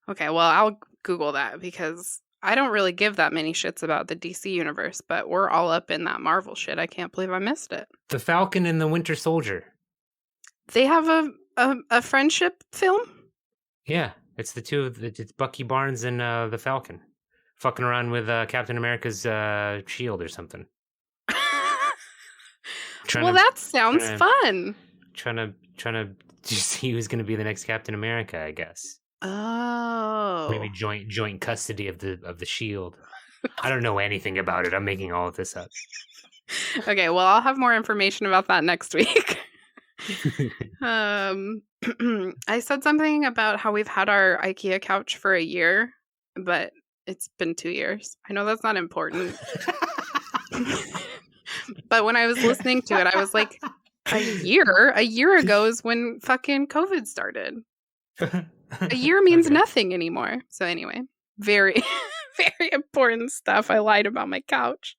Okay, well, I'll Google that because I don't really give that many shits about the DC universe, but we're all up in that Marvel shit. I can't believe I missed it. The Falcon and the Winter Soldier. They have a friendship film? Yeah, it's the two of it's Bucky Barnes and the Falcon fucking around with Captain America's shield or something. Well, that sounds fun. Trying to see who's going to be the next Captain America, I guess. Oh, maybe joint custody of the shield. I don't know anything about it. I'm making all of this up. Okay, well, I'll have more information about that next week. I said something about how we've had our IKEA couch for a year, but it's been 2 years. I know that's not important. But when I was listening to it, I was like, a year ago is when fucking COVID started. A year means nothing anymore. So anyway, very, very important stuff. I lied about my couch.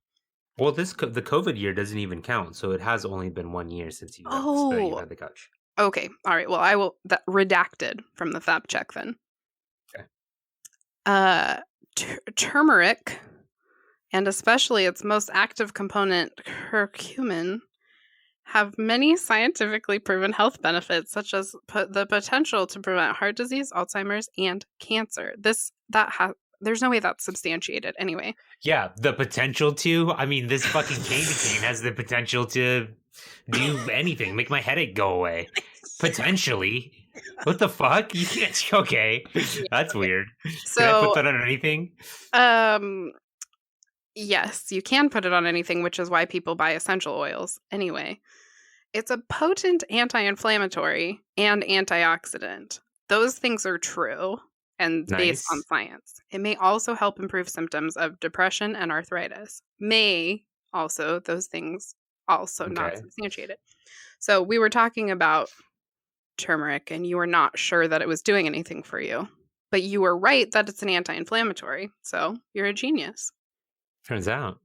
Well, the COVID year doesn't even count, so it has only been 1 year since you had the couch. Okay, all right. Well, I will redacted from the fact check then. Okay. Turmeric, and especially its most active component, curcumin, have many scientifically proven health benefits, such as the potential to prevent heart disease, Alzheimer's, and cancer. There's no way that's substantiated anyway. Yeah, the potential to. I mean, this fucking candy cane has the potential to do anything, make my headache go away. Potentially. What the fuck? You can't. Okay, that's weird. So, can I put that on anything? Yes, you can put it on anything, which is why people buy essential oils. Anyway, it's a potent anti-inflammatory and antioxidant. Those things are true and based on science. It may also help improve symptoms of depression and arthritis. Those things also not substantiated. So we were talking about turmeric, and you were not sure that it was doing anything for you. But you were right that it's an anti-inflammatory. So you're a genius. Turns out.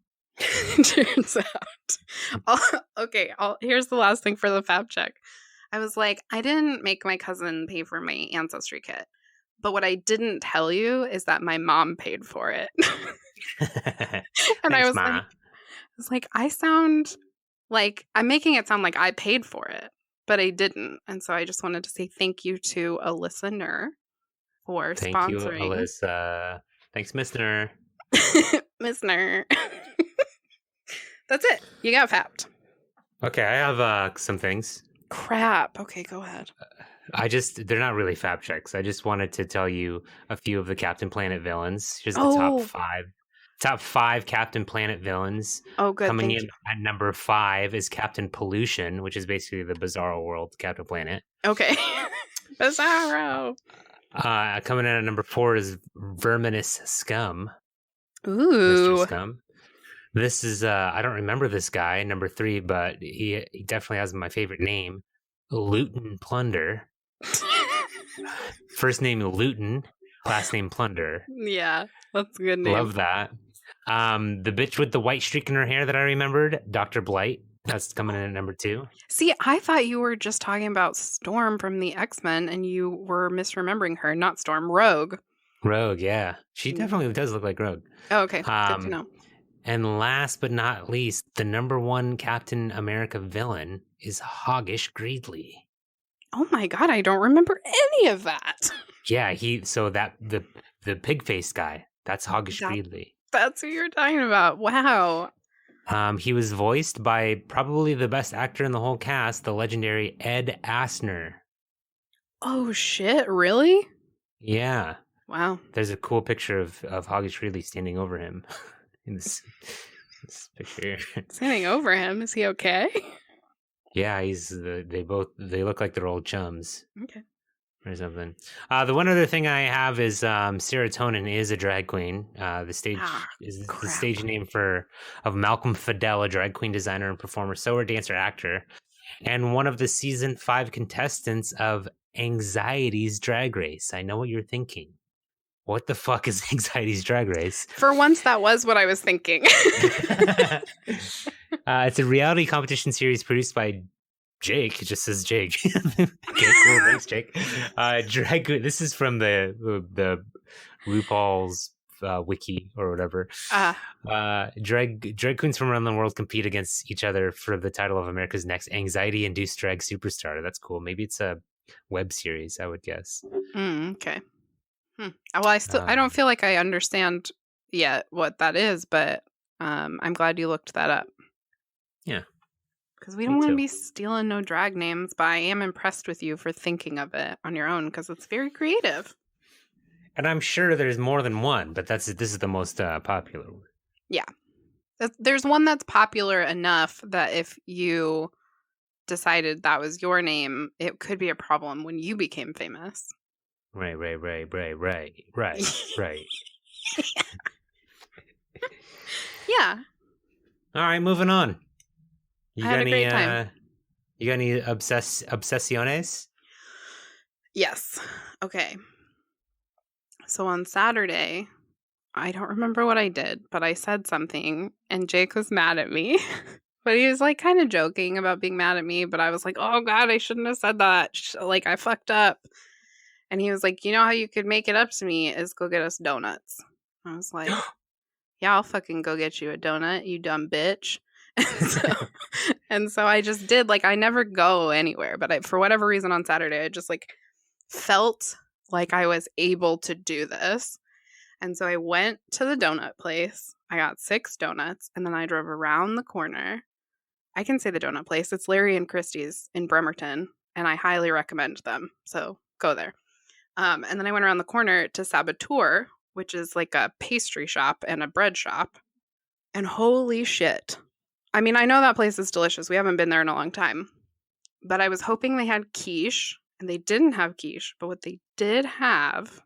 Turns out. Here's the last thing for the fact check. I was like, I didn't make my cousin pay for my ancestry kit. But what I didn't tell you is that my mom paid for it. And Thanks, I was Ma. like, I sound like I'm making it sound like I paid for it, but I didn't. And so I just wanted to say thank you to a listener for Thank you, sponsoring. Alyssa. Thanks, Mister. Listener. That's it. You got fapped. Okay, I have some things. Crap. Okay, go ahead. They're not really fab checks. I just wanted to tell you a few of the Captain Planet villains. Here's the Oh. top five. Top 5 Captain Planet villains. Oh, good. Coming Thank in you. at number 5 is Captain Pollution, which is basically the Bizarro World Captain Planet. Okay. Bizarro. Coming in at number 4 is Verminous Scum. Ooh. Mr. Scum. This is, I don't remember this guy, number 3, but he definitely has my favorite name, Luton Plunder. First name Luton, last name Plunder. Yeah, that's a good name. Love that. The bitch with the white streak in her hair that I remembered, Dr. Blight. That's coming in at number 2. See, I thought you were just talking about Storm from the X-Men and you were misremembering her, not Storm, Rogue. Rogue, yeah. She definitely does look like Rogue. Oh, okay, good to know. And last but not least, the number 1 Captain America villain is Hoggish Greedley. Oh my god, I don't remember any of that. Yeah, the pig-faced guy, that's Hoggish Greedley. That's who you're talking about. Wow. He was voiced by probably the best actor in the whole cast, the legendary Ed Asner. Oh shit, really? Yeah. Wow. There's a cool picture of Hoggish Greedley standing over him in this picture. Standing over him? Is he okay? Yeah, they look like they're old chums. Okay. Or something. The one other thing I have is Serotonin is a drag queen. The stage name of Malcolm Fidel, a drag queen designer and performer, sewer, dancer, actor, and one of the season 5 contestants of Anxiety's Drag Race. I know what you're thinking. What the fuck is Anxiety's Drag Race? For once, that was what I was thinking. It's a reality competition series produced by Jake. It just says Jake. Okay, cool. Thanks, Jake. Drag. This is from the RuPaul's wiki or whatever. Drag queens from around the world compete against each other for the title of America's next anxiety-induced drag superstar. That's cool. Maybe it's a web series, I would guess. Okay. Well, I don't feel like I understand yet what that is, but I'm glad you looked that up. Yeah. Because we don't want to be stealing no drag names, but I am impressed with you for thinking of it on your own because it's very creative. And I'm sure there's more than one, but this is the most popular one. Yeah. There's one that's popular enough that if you decided that was your name, it could be a problem when you became famous. Right. Yeah. All right, moving on. I had a great time. You got any obsesiones? Yes. Okay. So on Saturday, I don't remember what I did, but I said something and Jake was mad at me. But he was like kind of joking about being mad at me, but I was like, oh God, I shouldn't have said that. Like I fucked up. And he was like, you know how you could make it up to me is go get us donuts. I was like, yeah, I'll fucking go get you a donut, you dumb bitch. And so I just did. Like I never go anywhere, but for whatever reason on Saturday, I just like felt like I was able to do this. And so I went to the donut place. I got 6 donuts and then I drove around the corner. I can say the donut place. It's Larry and Christie's in Bremerton and I highly recommend them. So go there. And then I went around the corner to Saboteur, which is like a pastry shop and a bread shop. And holy shit. I mean, I know that place is delicious. We haven't been there in a long time. But I was hoping they had quiche, and they didn't have quiche. But what they did have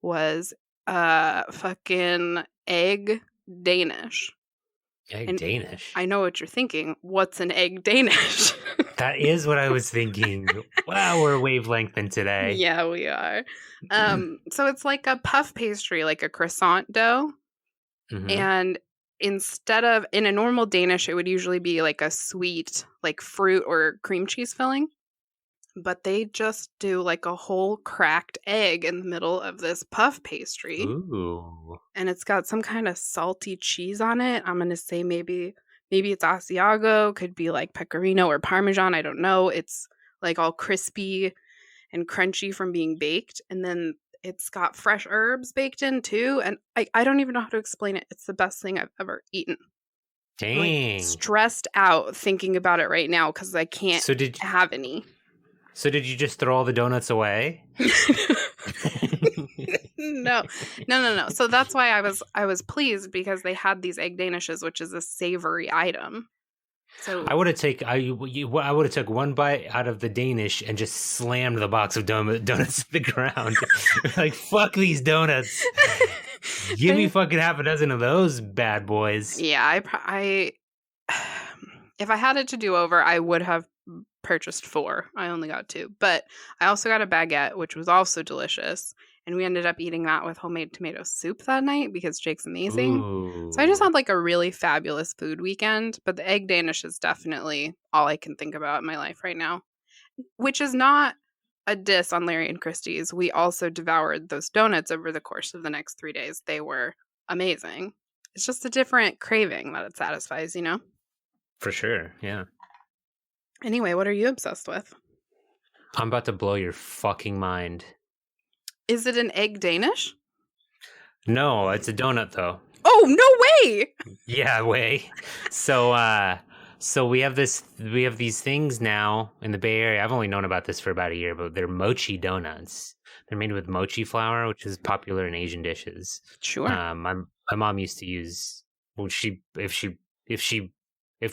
was fucking egg Danish. Egg Danish? I know what you're thinking. What's an egg Danish? That is what I was thinking. Wow, we're wavelengthing today. Yeah, we are. So it's like a puff pastry, like a croissant dough. Mm-hmm. And instead of in a normal Danish, it would usually be like a sweet, like fruit or cream cheese filling. But they just do like a whole cracked egg in the middle of this puff pastry. Ooh. And it's got some kind of salty cheese on it. I'm going to say maybe it's Asiago, could be like pecorino or Parmesan. I don't know. It's like all crispy and crunchy from being baked. And then it's got fresh herbs baked in too. And I don't even know how to explain it. It's the best thing I've ever eaten. I'm Dang. like stressed out thinking about it right now because I can't have any. So did you just throw all the donuts away? No. So that's why I was pleased because they had these egg danishes, which is a savory item. So I would have took one bite out of the Danish and just slammed the box of donuts to the ground. Like, fuck these donuts. Give me fucking half a dozen of those bad boys. Yeah, I if I had it to do over, I would have purchased 4. I only got 2. But I also got a baguette, which was also delicious. And we ended up eating that with homemade tomato soup that night because Jake's amazing. Ooh. So I just had like a really fabulous food weekend. But the egg Danish is definitely all I can think about in my life right now. Which is not a diss on Larry and Christie's. We also devoured those donuts over the course of the next 3 days. They were amazing. It's just a different craving that it satisfies, you know? For sure, yeah. Anyway, what are you obsessed with? I'm about to blow your fucking mind. Is it an egg Danish? No, it's a donut though. Oh, no way! Yeah, way. So we have these things now in the Bay Area. I've only known about this for about a year, but they're mochi donuts. They're made with mochi flour, which is popular in Asian dishes. Sure. My mom used to use, well, if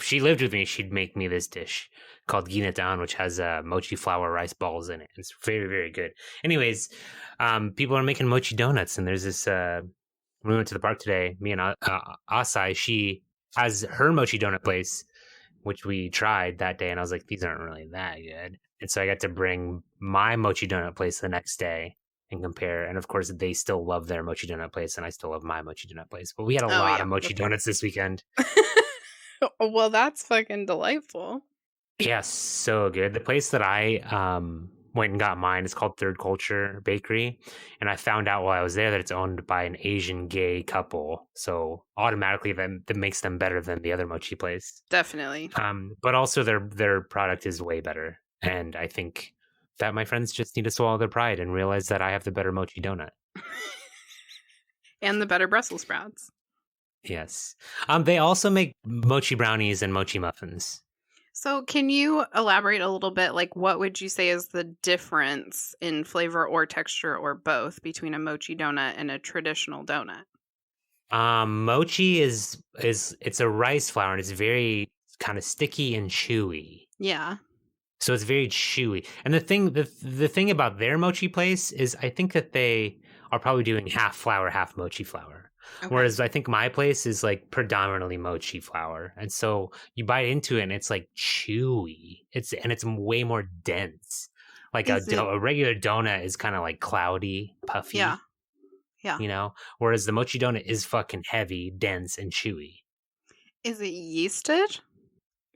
she lived with me, she'd make me this dish called ginetan, which has mochi flour rice balls in it. It's very, very good. Anyways, people are making mochi donuts, and there's this. We went to the park today. Me and Asai, she has her mochi donut place, which we tried that day, and I was like, these aren't really that good. And so I got to bring my mochi donut place the next day and compare. And of course, they still love their mochi donut place, and I still love my mochi donut place. But we had a lot of mochi donuts this weekend. Well, that's fucking delightful. Yeah, so good. The place that I went and got mine is called Third Culture Bakery, and I found out while I was there that it's owned by an Asian gay couple. So automatically, that makes them better than the other mochi place. Definitely. But also their product is way better, and I think that my friends just need to swallow their pride and realize that I have the better mochi donut and the better Brussels sprouts. Yes. They also make mochi brownies and mochi muffins. So can you elaborate a little bit? Like, what would you say is the difference in flavor or texture or both between a mochi donut and a traditional donut? Mochi is it's a rice flour, and it's very kind of sticky and chewy. Yeah. So it's very chewy. And the thing about their mochi place is I think that they are probably doing half flour, half mochi flour. Okay. Whereas I think my place is like predominantly mochi flour. And so you bite into it and it's like chewy. It's way more dense. Like a regular donut is kind of like cloudy, puffy. Yeah. Yeah. You know? Whereas the mochi donut is fucking heavy, dense, and chewy. Is it yeasted?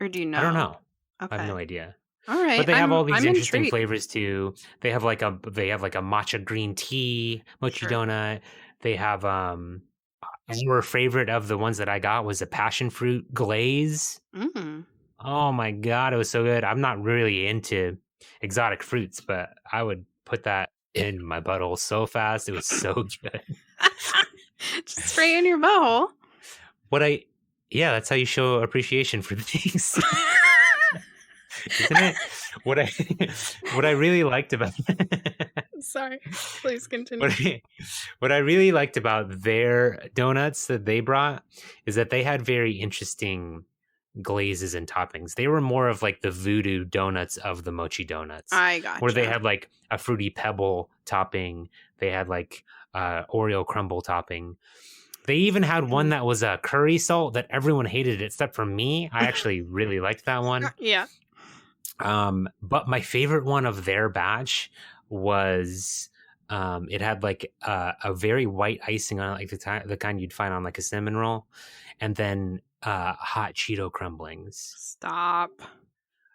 Or do you know? I don't know. Okay. I have no idea. All right. But they have all these interesting intrigued. flavors too. They have like a matcha green tea mochi donut. They have our favorite of the ones that I got was a passion fruit glaze. Mm. Oh my God, it was so good. I'm not really into exotic fruits, but I would put that in my butthole so fast. It was so good. Just straight in your butthole. Yeah, that's how you show appreciation for things. Isn't it? What I really liked about Sorry, please continue. What I really liked about their donuts that they brought is that they had very interesting glazes and toppings. They were more of like the voodoo donuts of the mochi donuts. I got where they had like a fruity pebble topping. They had like Oreo crumble topping. They even had one that was a curry salt that everyone hated except for me. I actually really liked that one. Yeah. But my favorite one of their batch was it had like a very white icing on it, like the kind you'd find on like a cinnamon roll, and then hot Cheeto crumblings. Stop.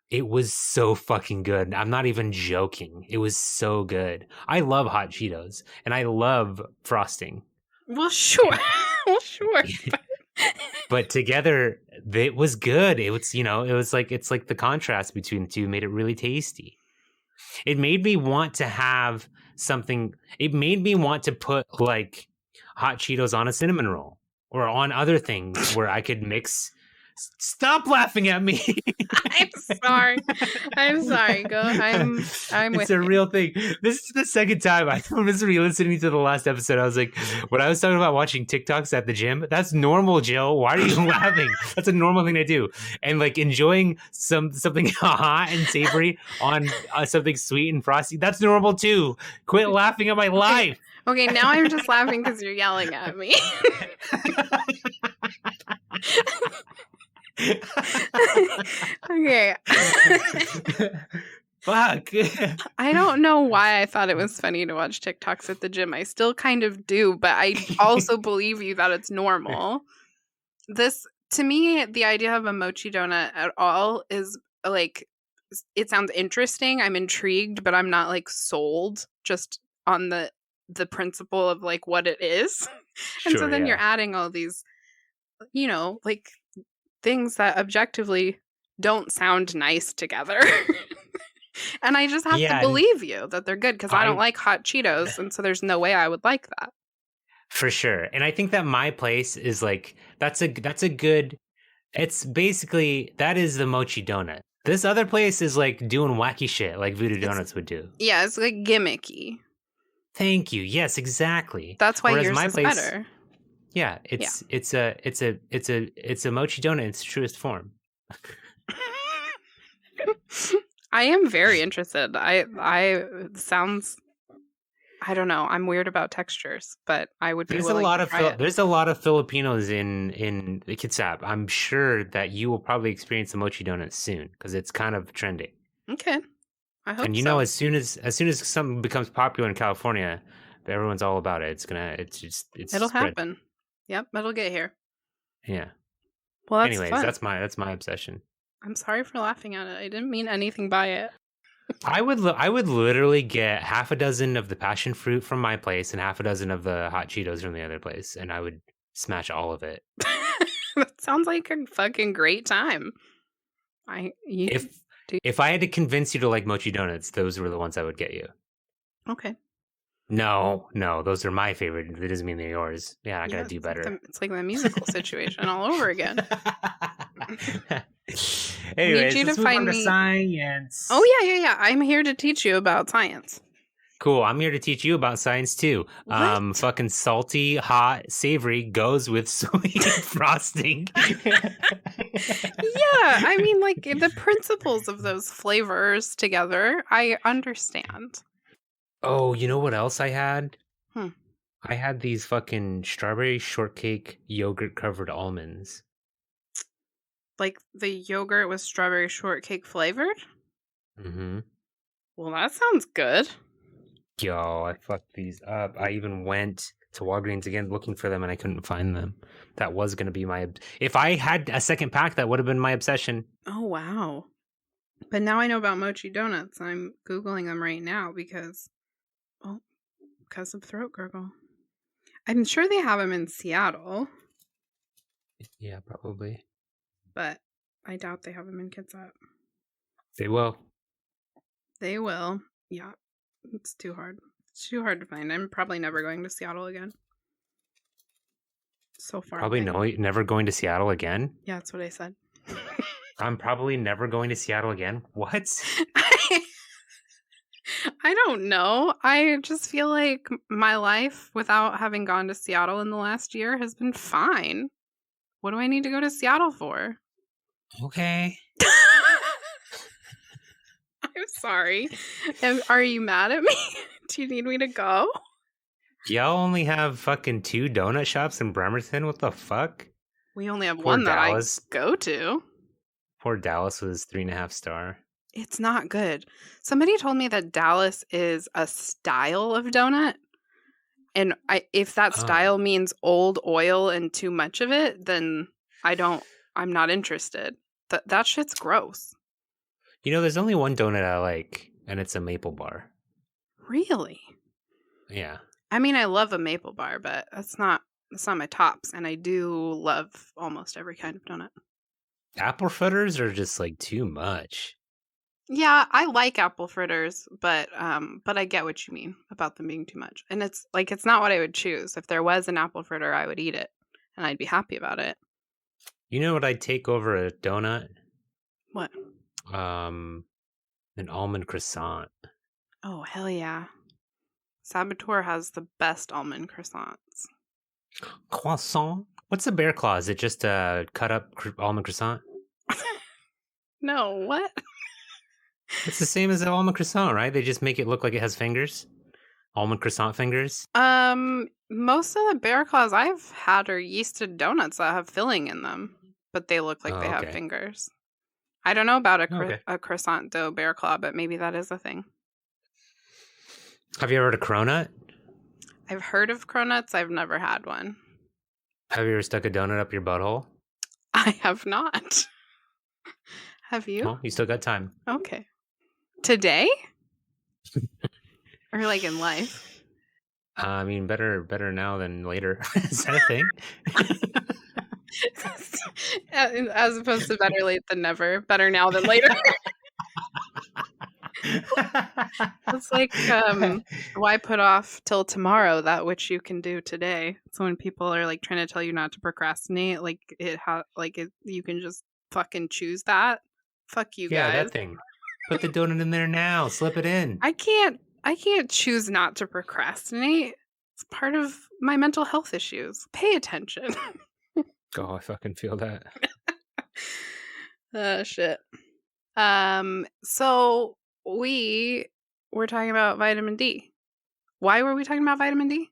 It was so fucking good. I'm not even joking. It was so good. I love hot Cheetos and I love frosting. Well, sure. Well, sure. But together, it was good. It was, it's like the contrast between the two made it really tasty. It made me want to have something. It made me want to put like hot Cheetos on a cinnamon roll or on other things where I could mix. Stop laughing at me. I'm sorry. Go. I'm with It's a real thing. This is the second time I was re-listening to the last episode. I was like, when I was talking about watching TikToks at the gym, that's normal, Jill. Why are you laughing? That's a normal thing to do. And like enjoying something hot and savory on something sweet and frosty, that's normal too. Quit laughing at my life. Okay, now I'm just laughing because you're yelling at me. Okay. Fuck. I don't know why I thought it was funny to watch TikToks at the gym. I still kind of do, but I also believe you that it's normal. This, to me, the idea of a mochi donut at all is like, it sounds interesting. I'm intrigued, but I'm not like sold just on the principle of like what it is. And so then you're adding all these, like things that objectively don't sound nice together. And I just have to believe you that they're good because I don't like hot Cheetos. And so there's no way I would like that. For sure. And I think that my place is like, that's a good, it's basically, that is the mochi donut. This other place is like doing wacky shit like Voodoo Donuts would do. Yeah, it's like gimmicky. Thank you. Yes, exactly. That's why yours is better. Yeah, it's a mochi donut in its truest form. I am very interested. I don't know. I'm weird about textures, but I would be willing to try it. There's a lot of Filipinos in Kitsap. I'm sure that you will probably experience a mochi donut soon because it's kind of trending. Okay, I hope. And as soon as something becomes popular in California, everyone's all about it. It'll happen. Yep, it'll get here. Yeah. Well, anyways, fun. That's my obsession. I'm sorry for laughing at it. I didn't mean anything by it. I would literally get half a dozen of the passion fruit from my place and half a dozen of the hot Cheetos from the other place, and I would smash all of it. That sounds like a fucking great time. If I had to convince you to like mochi donuts, those were the ones I would get you. Okay. No, those are my favorite. That doesn't mean they're yours. Yeah, I gotta do better. It's like the musical situation all over again. Anyways, let's move on to science. Oh yeah. I'm here to teach you about science. Cool. I'm here to teach you about science too. What? Fucking salty, hot, savory goes with sweet frosting. Yeah, I mean, like the principles of those flavors together, I understand. Oh, you know what else I had? I had these fucking strawberry shortcake yogurt covered almonds. Like the yogurt was strawberry shortcake flavored? Mm-hmm. Well, that sounds good. Yo, I fucked these up. I even went to Walgreens again looking for them and I couldn't find them. That was going to be if I had a second pack, that would have been my obsession. Oh, wow. But now I know about mochi donuts. I'm Googling them right now because of throat gurgle. I'm sure they have them in Seattle. Yeah, probably. But I doubt they have them in Kitsap. They will. They will. Yeah. It's too hard. It's too hard to find. I'm probably never going to Seattle again. So far. Probably never going to Seattle again? Yeah, that's what I said. I'm probably never going to Seattle again? What? I don't know. I just feel like my life without having gone to Seattle in the last year has been fine. What do I need to go to Seattle for? Okay. I'm sorry. Are you mad at me? Do you need me to go? Y'all only have fucking 2 donut shops in Bremerton? What the fuck? We only have one Dallas. That I go to. Poor Dallas was 3.5 star. It's not good. Somebody told me that Dallas is a style of donut. And if that Oh. style means old oil and too much of it, then I'm not interested. That shit's gross. There's only one donut I like, and it's a maple bar. Really? Yeah. I mean, I love a maple bar, but that's not my tops, and I do love almost every kind of donut. Apple fritters are just like too much. Yeah, I like apple fritters, but I get what you mean about them being too much. And it's not what I would choose. If there was an apple fritter, I would eat it, and I'd be happy about it. You know what I'd take over a donut? What? An almond croissant. Oh, hell yeah. Saboteur has the best almond croissants. Croissant? What's a bear claw? Is it just a cut up almond croissant? No, what? It's the same as an almond croissant, right? They just make it look like it has fingers. Almond croissant fingers. Most of the bear claws I've had are yeasted donuts that have filling in them, but they look like they have fingers. I don't know about a croissant dough bear claw, but maybe that is a thing. Have you ever heard of cronut? I've heard of cronuts. I've never had one. Have you ever stuck a donut up your butthole? I have not. Have you? Well, you still got time. Okay. Today? Or like in life? I mean, better now than later. Is that a thing? As opposed to better late than never. Better now than later. It's like, why put off till tomorrow that which you can do today? So when people are like trying to tell you not to procrastinate, you can just fucking choose that. Fuck you guys. Yeah, that thing. Put the donut in there now. Slip it in. I can't choose not to procrastinate. It's part of my mental health issues. Pay attention. Oh, I fucking feel that. Shit. So we were talking about vitamin D. Why were we talking about vitamin D?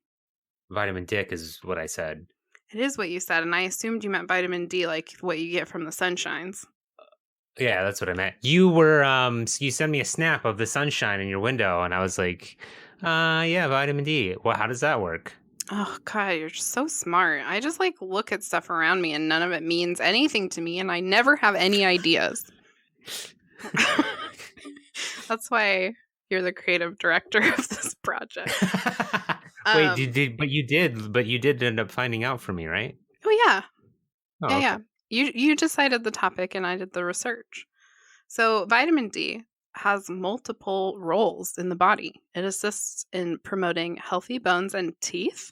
Vitamin dick is what I said. It is what you said, and I assumed you meant vitamin D, like what you get from the sunshines. Yeah, that's what I meant. You were, you sent me a snap of the sunshine in your window, and I was like, yeah, vitamin D. Well, how does that work? Oh, God, you're so smart. I just, look at stuff around me, and none of it means anything to me, and I never have any ideas. That's why you're the creative director of this project. Wait, but you did end up finding out for me, right? Oh, yeah. Oh, yeah, okay. yeah. You decided the topic and I did the research. So vitamin D has multiple roles in the body. It assists in promoting healthy bones and teeth,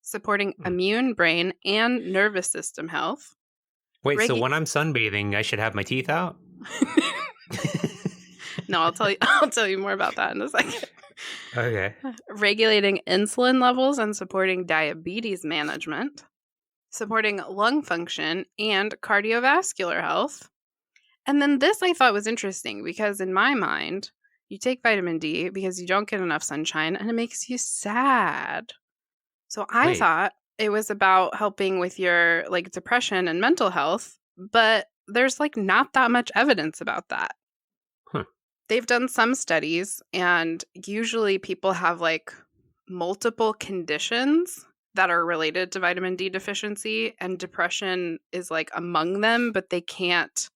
supporting immune, brain, and nervous system health. Wait, so when I'm sunbathing, I should have my teeth out? No, I'll tell you more about that in a second. Okay. Regulating insulin levels and supporting diabetes management, supporting lung function and cardiovascular health. And then this I thought was interesting because in my mind, you take vitamin D because you don't get enough sunshine and it makes you sad. So I thought it was about helping with your depression and mental health, but there's not that much evidence about that. Huh. They've done some studies and usually people have multiple conditions that are related to vitamin D deficiency, and depression is among them, but they can't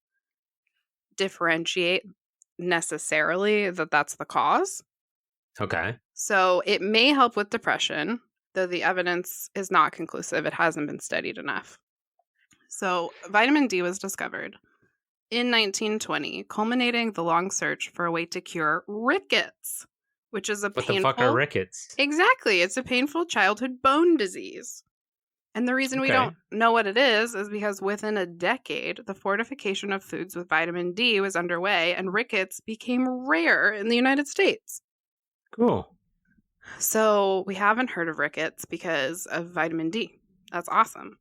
differentiate necessarily that that's the cause. Okay. So it may help with depression, though the evidence is not conclusive. It hasn't been studied enough. So vitamin D was discovered in 1920, culminating the long search for a way to cure rickets, which is What the fuck are rickets? Exactly. It's a painful childhood bone disease. And the reason we don't know what it is because within a decade, the fortification of foods with vitamin D was underway and rickets became rare in the United States. Cool. So we haven't heard of rickets because of vitamin D. That's awesome.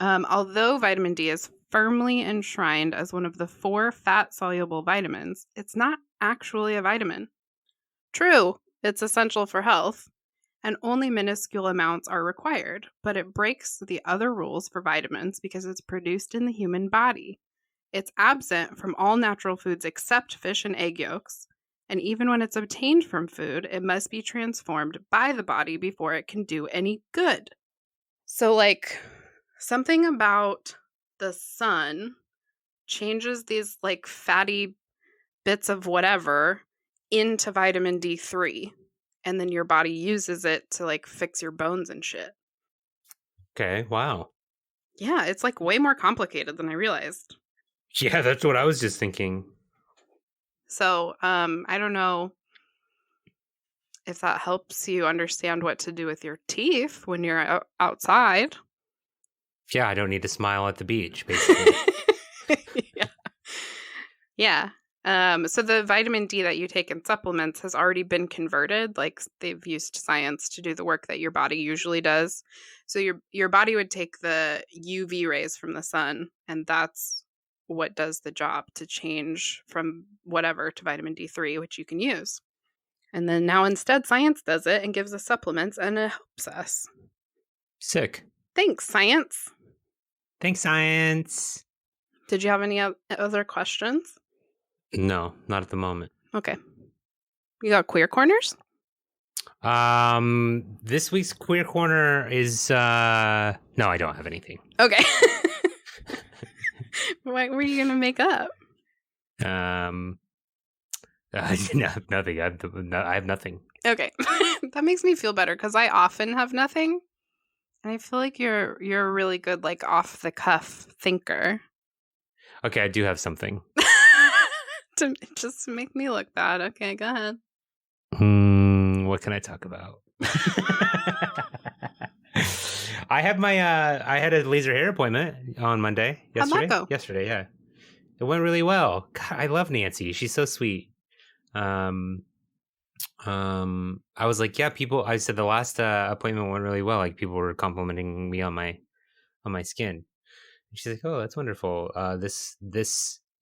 Although vitamin D is firmly enshrined as one of the 4 fat-soluble vitamins, it's not actually a vitamin. True, it's essential for health, and only minuscule amounts are required, but it breaks the other rules for vitamins because it's produced in the human body. It's absent from all natural foods except fish and egg yolks, And even when it's obtained from food, it must be transformed by the body before it can do any good. So, like, something about the sun changes these, like, fatty bits of whatever into vitamin D3. And then your body uses it to, like, fix your bones and shit. Okay, wow. Yeah, it's, like, way more complicated than I realized. Yeah, that's what I was just thinking. So, I don't know if that helps you understand what to do with your teeth when you're outside. Yeah, I don't need to smile at the beach, basically. Yeah. So the vitamin D that you take in supplements has already been converted. Like, they've used science to do the work that your body usually does. So your body would take the UV rays from the sun, and that's what does the job to change from whatever to vitamin D3, which you can use. And then now instead science does it and gives us supplements, and it helps us. Sick. Thanks, science. Thanks, science. Did you have any other questions? No, not at the moment. Okay. You got queer corners? This week's queer corner is no, I don't have anything. Okay. What were you gonna make up? I have nothing. I have nothing. Okay. That makes me feel better because I often have nothing. And I feel like you're a really good, like, off the cuff thinker. Okay, I do have something. To just make me look bad. Okay, go ahead. What can I talk about? I have I had a laser hair appointment on Monday. Yesterday. How'd that go? Yesterday, yeah. It went really well. God, I love Nancy. She's so sweet. I was like, yeah, I said the last appointment went really well. Like, people were complimenting me on my skin. And she's like, oh, that's wonderful. This,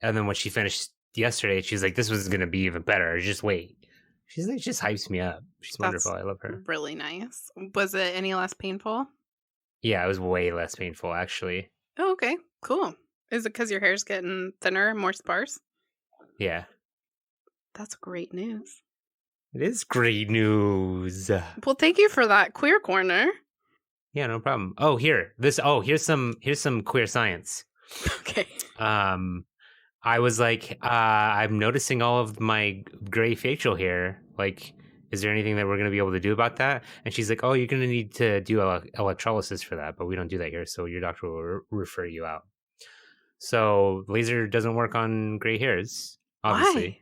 and then when she finished yesterday, she's like, this was going to be even better. Just wait. She's like, just hypes me up. She's wonderful. I love her. Really nice. Was it any less painful? Yeah, it was way less painful, actually. Oh, okay. Cool. Is it because your hair's getting thinner and more sparse? Yeah. That's great news. It is great news. Well, thank you for that queer corner. Yeah, no problem. Oh, here's some queer science. Okay. I was like, I'm noticing all of my gray facial hair. Like, is there anything that we're going to be able to do about that? And she's like, oh, you're going to need to do electrolysis for that, but we don't do that here. So your doctor will refer you out. So laser doesn't work on gray hairs, obviously. Why?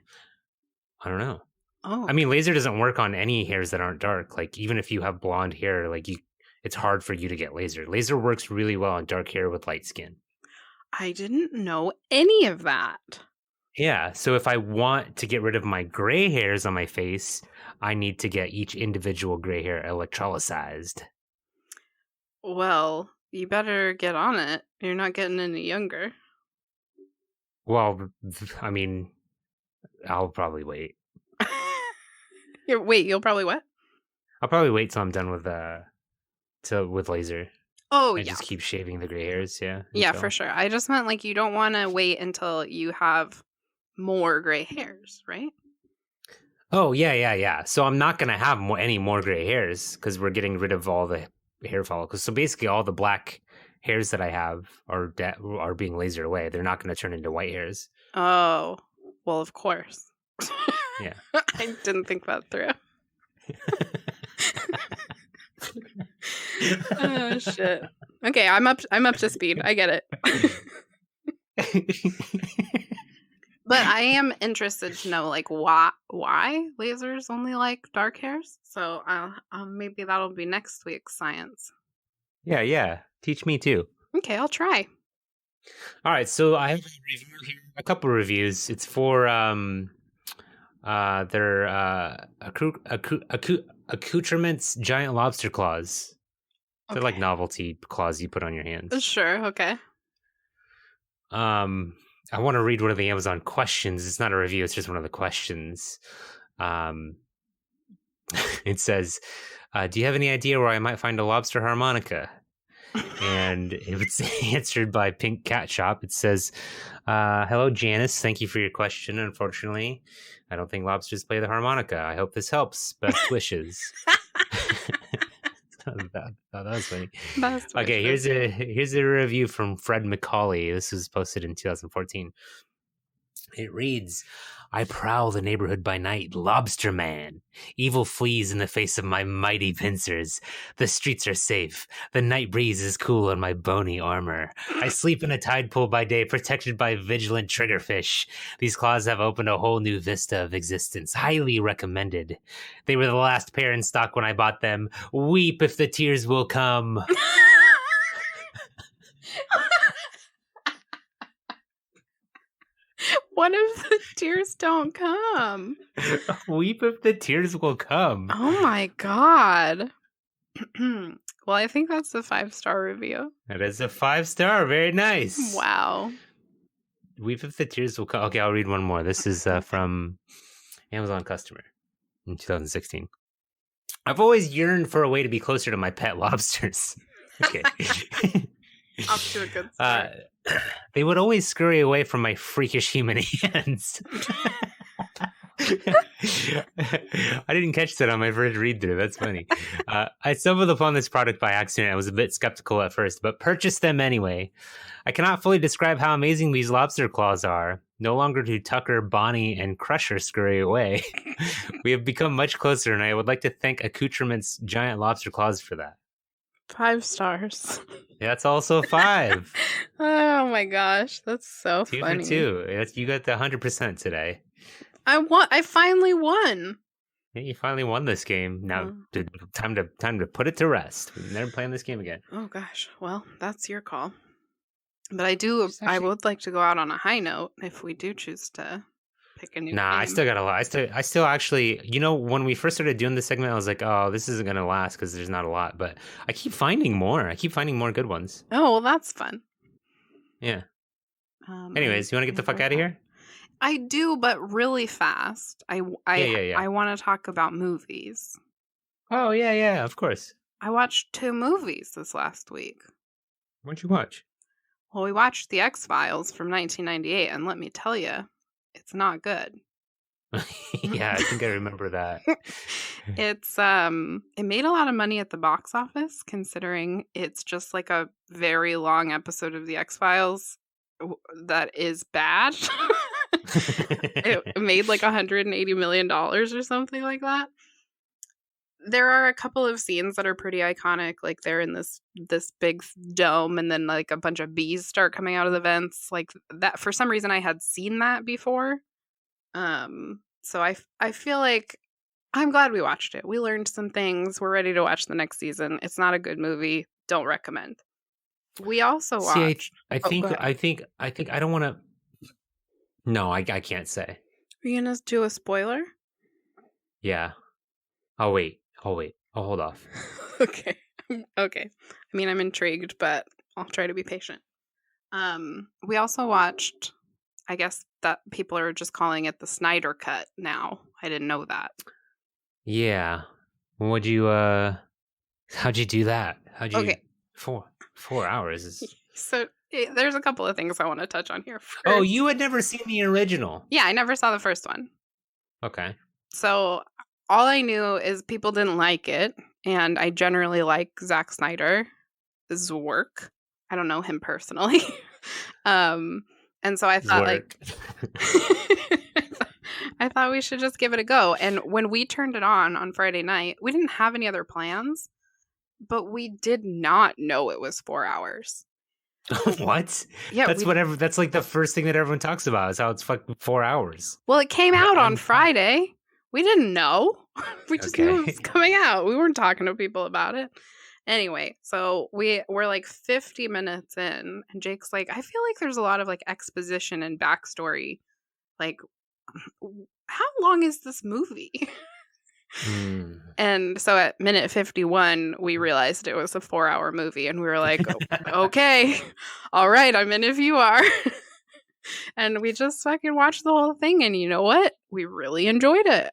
I don't know. Oh. I mean, laser doesn't work on any hairs that aren't dark. Like, even if you have blonde hair, like, it's hard for you to get laser. Laser works really well on dark hair with light skin. I didn't know any of that. Yeah, so if I want to get rid of my gray hairs on my face, I need to get each individual gray hair electrolyzed. Well, you better get on it. You're not getting any younger. Well, I mean, I'll probably wait. You'll probably what? I'll probably wait till I'm done with laser. Oh, I yeah. just keep shaving the gray hairs, yeah. Yeah, for sure. I just meant, like, you don't want to wait until you have more gray hairs, right? Oh, yeah. So I'm not going to have any more gray hairs because we're getting rid of all the hair follicles. So basically all the black hairs that I have are being lasered away. They're not going to turn into white hairs. Oh, well, of course. Yeah. I didn't think that through. Oh shit. Okay, I'm up to speed. I get it. But I am interested to know, like, why lasers only like dark hairs. So maybe that'll be next week's science. Yeah. Teach me too. Okay, I'll try. All right, so I have a review here. A couple of reviews. It's for their accoutrements giant lobster claws. They're like novelty claws you put on your hands. Sure, okay. I want to read one of the Amazon questions. It's not a review, it's just one of the questions. It says, do you have any idea where I might find a lobster harmonica? And it's answered by Pink Cat Shop. It says, hello, Janice. Thank you for your question. Unfortunately, I don't think lobsters play the harmonica. I hope this helps. Best wishes. that was funny. Okay, here's a review from Fred McCauley. This was posted in 2014. It reads, I prowl the neighborhood by night, lobster man. Evil flees in the face of my mighty pincers. The streets are safe. The night breeze is cool on my bony armor. I sleep in a tide pool by day, protected by vigilant triggerfish. These claws have opened a whole new vista of existence. Highly recommended. They were the last pair in stock when I bought them. Weep if the tears will come. What if the tears don't come? Weep if the tears will come. Oh my god. Well, I think that's a 5-star review. That is a 5-star. Very nice. Wow. Weep if the tears will come. Okay, I'll read one more. This is from Amazon customer in 2016. I've always yearned for a way to be closer to my pet lobsters. Okay. Off to a good start. They would always scurry away from my freakish human hands. I didn't catch that on my first read through. That's funny. I stumbled upon this product by accident. I was a bit skeptical at first, but purchased them anyway. I cannot fully describe how amazing these lobster claws are. No longer do Tucker, Bonnie, and Crusher scurry away. We have become much closer, and I would like to thank Accoutrements Giant Lobster Claws for that. 5 stars. That's also 5. Oh my gosh, that's so 2 funny. for 2. You got the 100% today. I finally won. Yeah, you finally won this game. Now, time to put it to rest. We're never playing this game again. Oh gosh. Well, that's your call. But I would like to go out on a high note if we do choose to pick a new game. I still got a lot. I still actually, when we first started doing this segment, I was like, oh, this isn't going to last because there's not a lot. But I keep finding more. I keep finding more good ones. Oh, well, that's fun. Yeah. Anyways, you want to get the fuck out of here? I do, but really fast. I want to talk about movies. Oh, yeah, of course. I watched 2 movies this last week. What'd you watch? Well, we watched The X-Files from 1998, and let me tell you, it's not good. Yeah, I think I remember that. It made a lot of money at the box office, considering it's just like a very long episode of The X-Files that is bad. It made like $180 million or something like that. There are a couple of scenes that are pretty iconic, like they're in this big dome and then like a bunch of bees start coming out of the vents. Like that, for some reason I had seen that before. So I feel like I'm glad we watched it. We learned some things. We're ready to watch the next season. It's not a good movie. Don't recommend. We also watched. I think I don't want to. No, I can't say. Are you gonna do a spoiler? Yeah. I'll wait. I'll hold off. Okay. I mean, I'm intrigued, but I'll try to be patient. We also watched, I guess that people are just calling it the Snyder Cut now. I didn't know that. Yeah. How'd you do that? Okay. 4 hours is... So there's a couple of things I want to touch on here. First. Oh, you had never seen the original? Yeah, I never saw the first one. Okay. So all I knew is people didn't like it, and I generally like Zack Snyder's work. I don't know him personally. And so I thought I thought we should just give it a go. And when we turned it on Friday night, we didn't have any other plans, but we did not know it was 4 hours. What? Yeah, that's like the first thing that everyone talks about is how it's fucking 4 hours. Well, it came out on Friday. We didn't know. We just knew it was coming out. We weren't talking to people about it. Anyway, so we're like 50 minutes in, and Jake's like, I feel like there's a lot of like exposition and backstory. Like, how long is this movie? And so at minute 51, we realized it was a 4-hour movie, and we were like, okay, all right, I'm in if you are. And we just fucking watched the whole thing, and you know what? We really enjoyed it.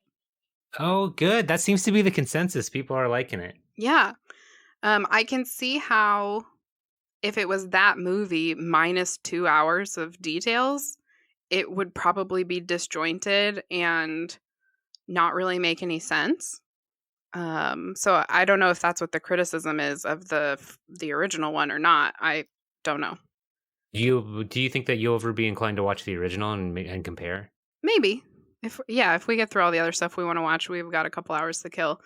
Oh, good. That seems to be the consensus. People are liking it. Yeah. I can see how if it was that movie minus 2 hours of details, it would probably be disjointed and not really make any sense. So I don't know if that's what the criticism is of the original one or not. I don't know. Do you think that you'll ever be inclined to watch the original and compare? Maybe. If we get through all the other stuff we want to watch, we've got a couple hours to kill.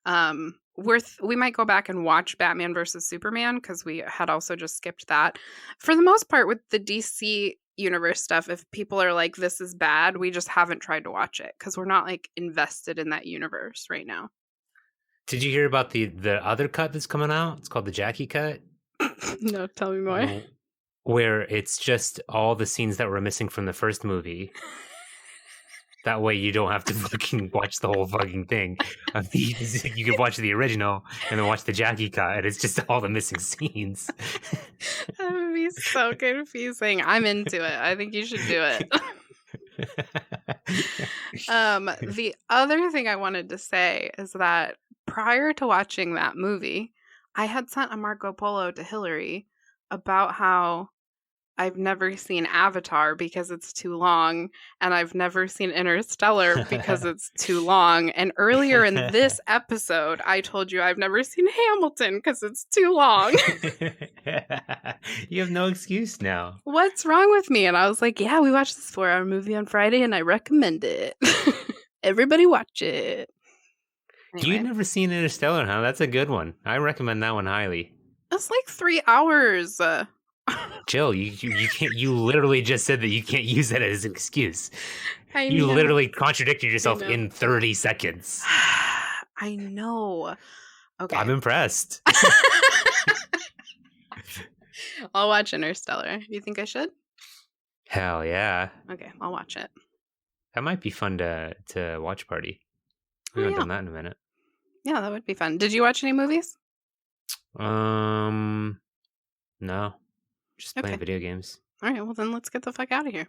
We might go back and watch Batman versus Superman because we had also just skipped that. For the most part, with the DC universe stuff, if people are like, this is bad, we just haven't tried to watch it because we're not like invested in that universe right now. Did you hear about the other cut that's coming out? It's called the Jackie cut. No, tell me more. Where it's just all the scenes that were missing from the first movie. That way you don't have to fucking watch the whole fucking thing. You can watch the original and then watch the Jackie cut, and it's just all the missing scenes. That would be so confusing. I'm into it. I think you should do it. The other thing I wanted to say is that prior to watching that movie, I had sent a Marco Polo to Hillary about how I've never seen Avatar because it's too long, and I've never seen Interstellar because it's too long. And earlier in this episode, I told you I've never seen Hamilton because it's too long. You have no excuse now. What's wrong with me? And I was like, yeah, we watched this 4-hour movie on Friday, and I recommend it. Everybody watch it. Anyway. You've never seen Interstellar, huh? That's a good one. I recommend that one highly. It's like 3 hours. Jill, you can't. You literally just said that you can't use that as an excuse. You know. literally contradicted yourself in 30 seconds. I know. Okay, I'm impressed. I'll watch Interstellar. You think I should? Hell yeah. Okay, I'll watch it. That might be fun to watch party. We haven't done that in a minute. Yeah, that would be fun. Did you watch any movies? No. Just playing Okay. video games. All right, well then let's get the fuck out of here.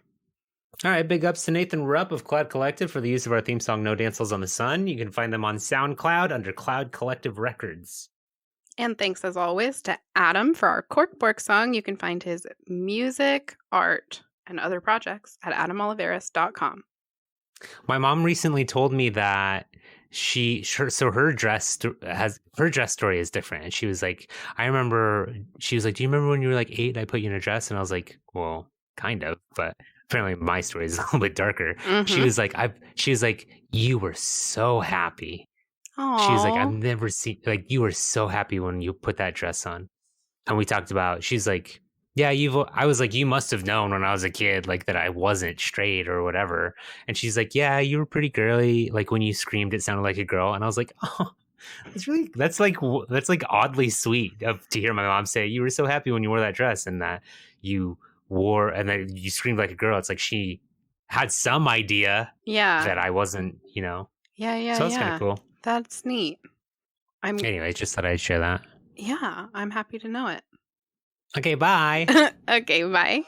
All right, big ups to Nathan Rupp of Cloud Collective for the use of our theme song No Dancels on the Sun. You can find them on SoundCloud under Cloud Collective Records. And thanks as always to Adam for our Corkbork song. You can find his music, art, and other projects at adamoliveras.com. My mom recently told me that her dress story is different, and she was like, do you remember when you were like 8 and I put you in a dress? And I was like, well, kind of, but apparently my story is a little bit darker. Mm-hmm. She was like, you were so happy. Aww. She was like, I've never seen, like, you were so happy when you put that dress on. And we talked about, she's like, yeah, I was like, you must have known when I was a kid, like, that I wasn't straight or whatever. And she's like, yeah, you were pretty girly. Like, when you screamed, it sounded like a girl. And I was like, oh, that's like oddly sweet to hear my mom say, you were so happy when you wore that dress and that you that you screamed like a girl. It's like she had some idea that I wasn't, Yeah. So that's kind of cool. That's neat. Anyway, just thought I'd share that. Yeah, I'm happy to know it. Okay, bye. Okay, bye.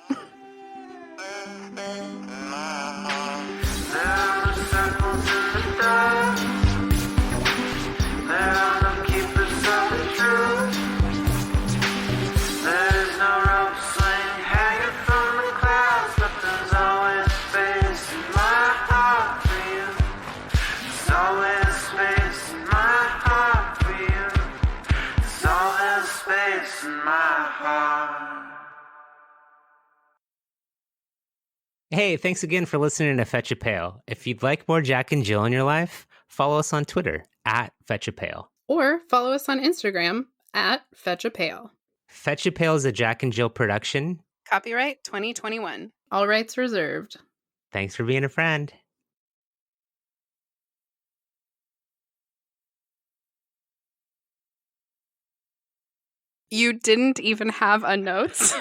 Hey, thanks again for listening to Fetch a Pail. If you'd like more Jack and Jill in your life, follow us on Twitter at Fetch a Pail. Or follow us on Instagram at Fetch a Pail. Fetch a Pail is a Jack and Jill production. Copyright 2021. All rights reserved. Thanks for being a friend. You didn't even have a notes?